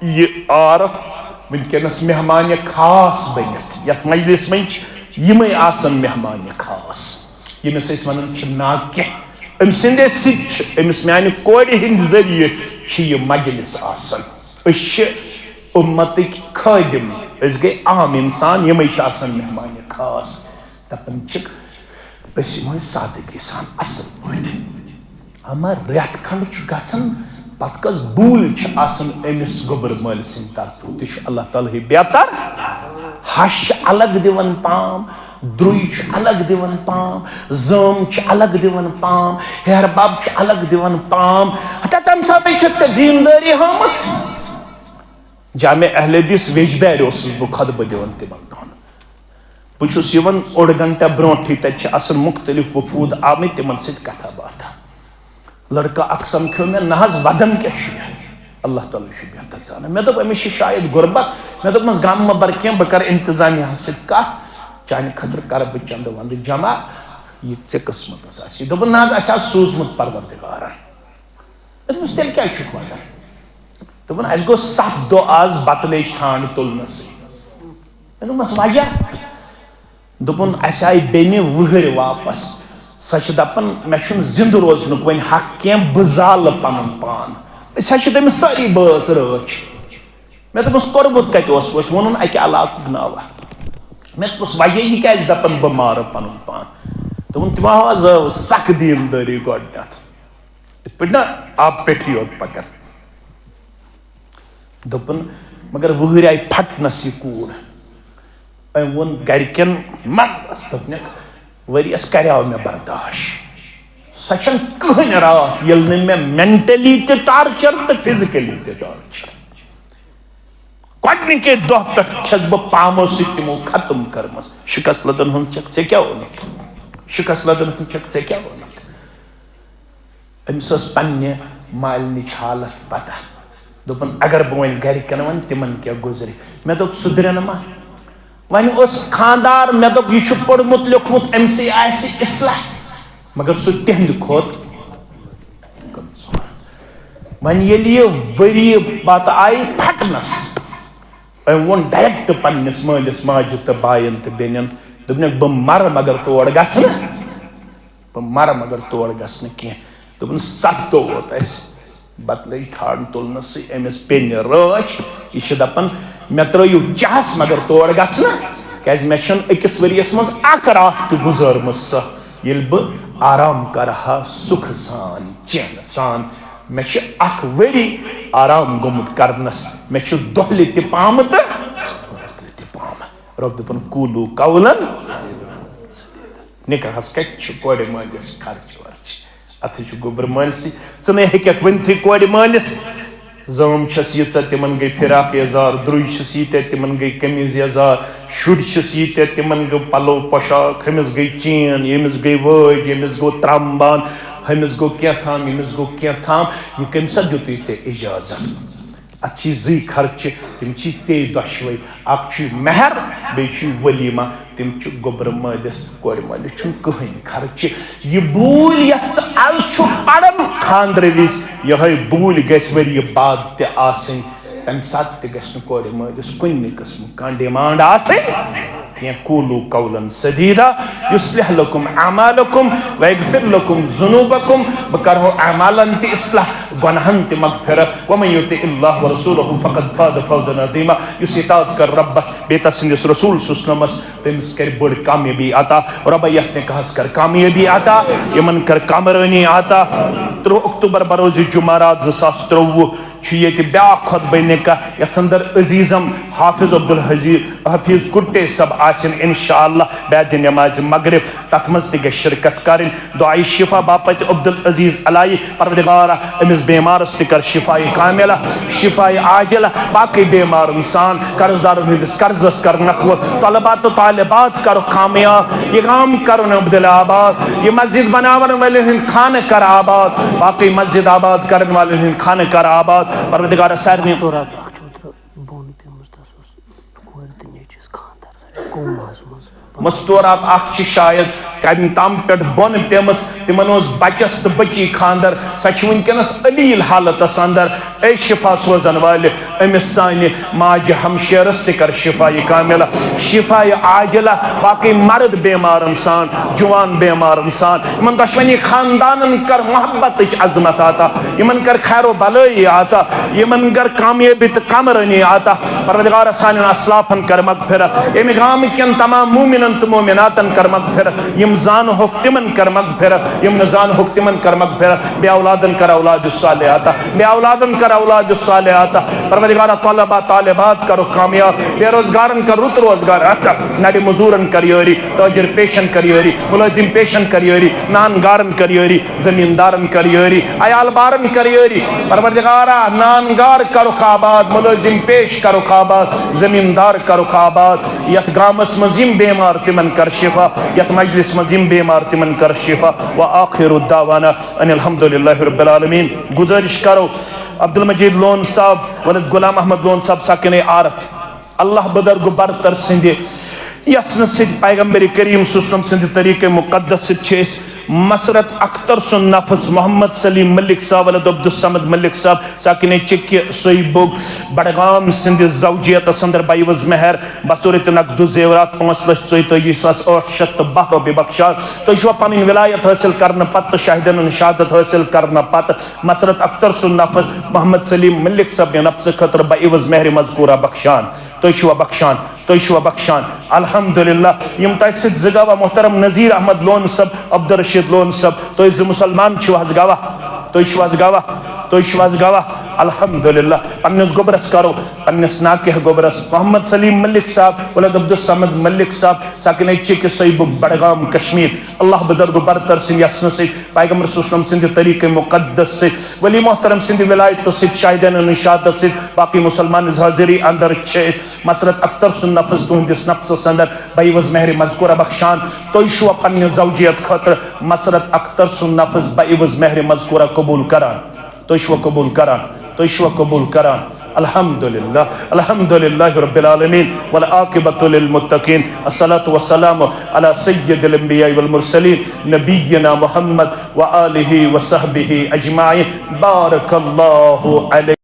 یہِ عارت وٕنکیٚنس مہمانہِ خاص بٔنِتھ یتھ مجلس منٛز چھِ یِمے آسان مہمانہِ خاص ییٚمِس أسۍ ونان چھِ ناکہِ أمۍ سٕنٛدے سۭتۍ چھِ أمِس میانہِ کورِ ہٕنٛدِ ذٔریعہٕ چھِ یہِ مجلس آسان أسۍ چھِ اُمتٕکۍ خٲدِم أسۍ گٔے عام انسان یِمے چھِ آسان مہمانہِ خاص دپان چھِکھ أسۍ یِمو سادگی سان اصٕل پٲٹھۍ اما رٮ۪تھ کھنٛڈ چھُ گژھان پتہٕ کۄس بوٗلۍ چھِ آسان أمِس گوٚبُر مٲلۍ سٕنٛدِ طرفہٕ تہِ چھُ اللہ تعالیٰ ہٕے بہتر ہش چھِ الگ دِوان پام درٛوے چھُ الگ دِوان پام زٲم چھِ الگ دِوان پام ہیرٕباب چھُ الگ دِوان پام ہتا تمہِ ساتہٕ چھِ ژےٚ دیٖندٲری ہٲمٕژ جامع اہل حدیث ویجبیارِ اوسُس بہٕ خۄطبہٕ دِوان تِمن دۄہن بہٕ چھُس یِوان اوٚڑ گنٹہٕ برونٛٹھٕے تتہِ چھِ آسان مختلف وفوٗد آمٕتۍ تِمن سۭتۍ کتھا باتھا لڑکہ اقسم کھو میں نہز ودن کیا شیئر اللہ تعالیٰ شو بہتر زانا میں دوپ امیشی شاید غربت میں دوپ مز گام مبرکیم بکر انتظامی حاصل کا چاہنے خطر کر بچند وند جمع یہ ژے قسمت اساسی دوپ نہز اسا سوزمت پروردگارا دوپس تیل کیا شک ودن دوپن اس گو 7 دو آز بطلے چھان تلنسی میں دوپس وجہ دوپن اس آئی بینی وہر واپس سچ دپن میں چھن زند روزنک ون حق کیم بزال پنن پان سچ تم ساری بٲژ رٲچھ میں دوپس کورمت کتہِ اوس ونُن اکہِ علاقُک ناوا میں دوپس وجہ یہ کیازِ دپن بہٕ مارٕ پنُن پان دوپُن تِمو حظ ٲو سخ دیندٲری گۄڈنیتھ یِتھ پٲٹھۍ نا آب پیٹھی یوت پکان دوپُن مگر وٕہٕرۍ آیہِ پھٹنس یہِ کوٗر أمۍ ووٚن گرِکٮ۪ن منٛزس دوٚپنکھ ؤرِیس کریاو مےٚ برداشت سۄ چھنہٕ کٕہٕنۍ راتھ ییٚلہِ نہٕ مےٚ مینٹلی تہِ ٹارچر تہٕ فزکلی تہِ ٹارچر گۄڈنِکے دۄہ پٮ۪ٹھ چھس بہٕ پامو سۭتۍ تِمو ختم کٔرمٕژ شِکس لدن ہُنٛد چھکھ ژےٚ کیٛاہ ووٚنُتھ شِکس لدن ہُنٛد چھکھ ژےٚ کیٛاہ ووٚنُتھ أمِس ٲس پننہِ مالنٕچ حالت پتہ دوٚپُن اگر بہٕ وۄنۍ گرِکٮ۪ن وَنہٕ تِمن کیٛاہ گُزرِ مےٚ دوٚپ سُدرن ما وۄنۍ اوس خاندار مےٚ دوٚپ یہِ چھُ پوٚرمُت لیوٚکھمُت أمسٕے آسہِ اصلاح مگر سُہ تِہنٛدِ کھۄت وۄنۍ ییٚلہِ یہِ ؤری پتہٕ آیہِ پھٹنس أمۍ ووٚن ڈایریکٹ پننِس مٲلِس ماجہِ تہٕ باین تہٕ بیٚنٮ۪ن دوٚپنکھ بہٕ مرٕ مگر تور گژھٕ نہٕ بہٕ مرٕ مگر تور گژھٕ نہٕ کینٛہہ دوٚپُن 7 دۄہ ووت اسہِ بطلے ٹھانڈ تُلنسٕے أمِس پیٚنہِ رٲچھ یہِ چھِ دپان مےٚ ترٲیِو چاہس مگر تور گژھٕ نہٕ کیازِ مےٚ چھنہٕ أکِس ؤریس منٛز اکھ راتھ تہِ گُزٲرمٕژ سۄ ییٚلہِ بہٕ آرام کرٕ ہا سُکھٕ سان چینہٕ سان مےٚ چھُ اکھ ؤری آرام گوٚمُت کرنس مےٚ چھُ دۄہلہِ تہِ پامہٕ تہٕ راتلہِ تہِ پامہٕ رۄب دوٚپُن کوٗلوٗ قولن نِکاحس کتہِ چھُ کورِ مٲلِس خرچہِ ورچہِ اتھٕ چھُ گوٚبرٕ مٲلسٕے ژٕ نے ہیٚککھ ؤنتھٕے کورِ مٲلِس زٲم چھس ییٖژاہ تِمن گٔے فراق یزار درُے چھس ییٖتیاہ تِمن گٔے قمیٖض یزار شُرۍ چھس ییٖتیاہ تِمن گوٚو پلو پۄشاک ہُمِس گٔے چین ییٚمِس گٔے وٲج ییٚمِس گوٚو ترٛامبان ہُمِس گوٚو کینٛہہ تام ییٚمِس گوٚو کینٛہہ تام یہِ کٔمۍ سا دیُتُے ژےٚ اِجازت اتھ چھی 2 خرچہِ تِم چھی ژےٚ دۄشوے اکھ چھُے مہر بیٚیہِ چھُے ؤلیٖما تِم چھِ گوٚبرٕ مٲلِس کورِ مٲلِس چھُنہٕ کٕہٕنۍ خرچہِ یہِ بوٗلۍ یتھ ژٕ آز چھُکھ پران خاندرٕ وِزِ یِہوٚے بوٗلۍ گژھِ ؤرِیہِ بعد تہِ آسٕنۍ تمہِ ساتہٕ تہِ گژھِ نہٕ کورِ مٲلِس کُنہِ قٕسمُک کانٛہہ ڈِمانڈ آسٕنۍ کینٛہہ قوٗلوٗ قولاً سدیٖدا یُصلح لکم اعمالکم ویغفر لکم ذنوٗبکم بہٕ کرہو اعمالن تہِ اصلاح گۄنہن تہِ مغفرت ومن یُطع اللہ ورسوٗلہ فقد فاز فوزا عظیٖما یُس اطاعت کر رۄبس بیٚیہِ تس سٕنٛدِس رسوٗل سُسنمس تٔمِس کرِ بٔڑ کامیٲبی عطا رۄبا یتھ نِکاحس کر کامیٲبی عطا یِمن کر کامرٲنی عطا 3 اکتوبر بروزِ جمعرات 2023 چھُ ییٚتہِ بیٛاکھ خۄطبہٕ نِکاح یتھ اندر عزیٖزم حافظ حفیظ کُٹے صٲب آسن انشاءاللہ بعدِ نمازِ مغرب تتھ منٛز تہِ گژھِ شرکت کرٕنۍ دعایہِ شفا باپتھ عبدالعزیز علایہِ پروردگارا أمِس بیمارس تہِ کر شفایہِ کاملہ شفایہِ عاجلہ باقٕے بیمارن سان قرضدارن ہٕنٛدِس قرضس کر نکھوت طلبات تہٕ طالبات کرُکھ کامیاب یہِ گام کرُن عبدل آباد یہِ مسجد بناون والٮ۪ن ہٕنٛدۍ خانہٕ کر آباد باقٕے مسجد آباد کرن والٮ۪ن ہٕنٛدۍ خانہٕ کر آباد پروردگارا سارنٕے مستورات اکھ چھِ شاید کمہِ تام پٮ۪ٹھ بۄن پیمٕژ تِمن اوس بچس تہٕ بچی خاندر سۄ چھِ وٕنکیٚنس علیٖل حالتس اندر اے شفا سوزن والہِ أمِس سانہِ ماجہِ ہمشیرس تہِ کر شفایہِ کاملہ شفایہِ عاجلہ باقٕے مرد بیمارن سان جوان بیمارن سان یِمن دۄشوٕنی خاندانن کر محبتٕچ عظمت عطا یِمن کر خیر و بلٲیی عطا یِمن کر کامیٲبی تہٕ کامرٲنی عطا پروردگارا سانٮ۪ن اسلافن کر مغفرت ییٚمہِ گامہٕ کٮ۪ن تمام مومنن تہٕ مومناتن کر مغفرت یِم زانہوکھ تِمن کر مغفرت یِم نہٕ زانہوکھ تِمن کر مغفرت بے اولادن کر اولاد الصالح عطا بے اولادن کر اولاد الصالح عطا پروردگارا طلبا طالبات کرو کامیاب بے روزگارن کر رُت روزگار عطا نڑِ مزوٗرن کر یٲری تٲجر پیشن کر یٲری مُلٲزِم پیشن کر یٲری نان گارن کر یٲری زمیٖندارن کر یٲری عیال بارن کر یٲری پروردگارا نان گار کرُکھ آباد مُلٲزِم پیش کرُکھ آباد زمیندار کرک آباد یت گامس مز یم بیمار تمن کر شفا یت مجلس مز یم بیمار تمن کر شفا وآخر دعوانا ان الحمدللہ رب العالمین گزارش کرو عبدالمجید لون صاحب ولد غلام احمد لون صاحب ساکن عارت اللہ بدرگ برتر سند یسن سد پیغمبر کریم صلی اللہ علیہ وسلم سند طریق مقدس سد مسرت اختر سن نفس محمد سلیم ملک صاحب ولد عبدالصمد ملک صاحب ساکن چکی سویبوگ بڑگام سند زوجیت سندر بائیوز مہر بصورت نقد و زیورات 5,34,812 روپے بخشات تو شو پنین ولایت حاصل کرنا پت شاہدن شہادت حاصل کرنا پت مسرت اختر سن نفس محمد سلیم ملک صاحب نفس خطر بائیوز مہر مذکورہ بخشان تو شو بخشان تو شو بخشان الحمدللہ یم تائید سید زگاوہ محترم نظیر احمد لون صاحب عبدالرشید لون صاحب تو از مسلمان شو حض گاوہ تو شو حض گاوہ تو شو حض گاوہ الحمدللہ پنیس گبرس کرو پنیس ناکہ گبرس محمد سلیم ملک صاحب ولد عبدالصمد ملک صاحب ساکن ایچے کے سیبک بڑگام کشمیر اللہ بدرگ برتر سن یسن سے پیغمبر صلی اللہ علیہ وسلم سن طریق مقدس سے ولی محترم سن ولایت تو سن شاہدین نشادت سن باقی مسلمان حاضری اندر چیز مسرت اختر سن نفس دون جس نفس سندر بائیوز مہر مذکورہ بخشان تو شو پنی زوجیت خطر مسرت اختر سن نفس بائیوز مہر مذکورہ قبول کران تو شو قبول کران تو شو قبول کران الحمدللہ الحمدللہ رب العالمین والعاقبۃ للمتقین الصلاة والسلام علی سید الانبیاء والمرسلین نبینا محمد وآلہ وصحبہ اجمعین بارک اللہ علیہ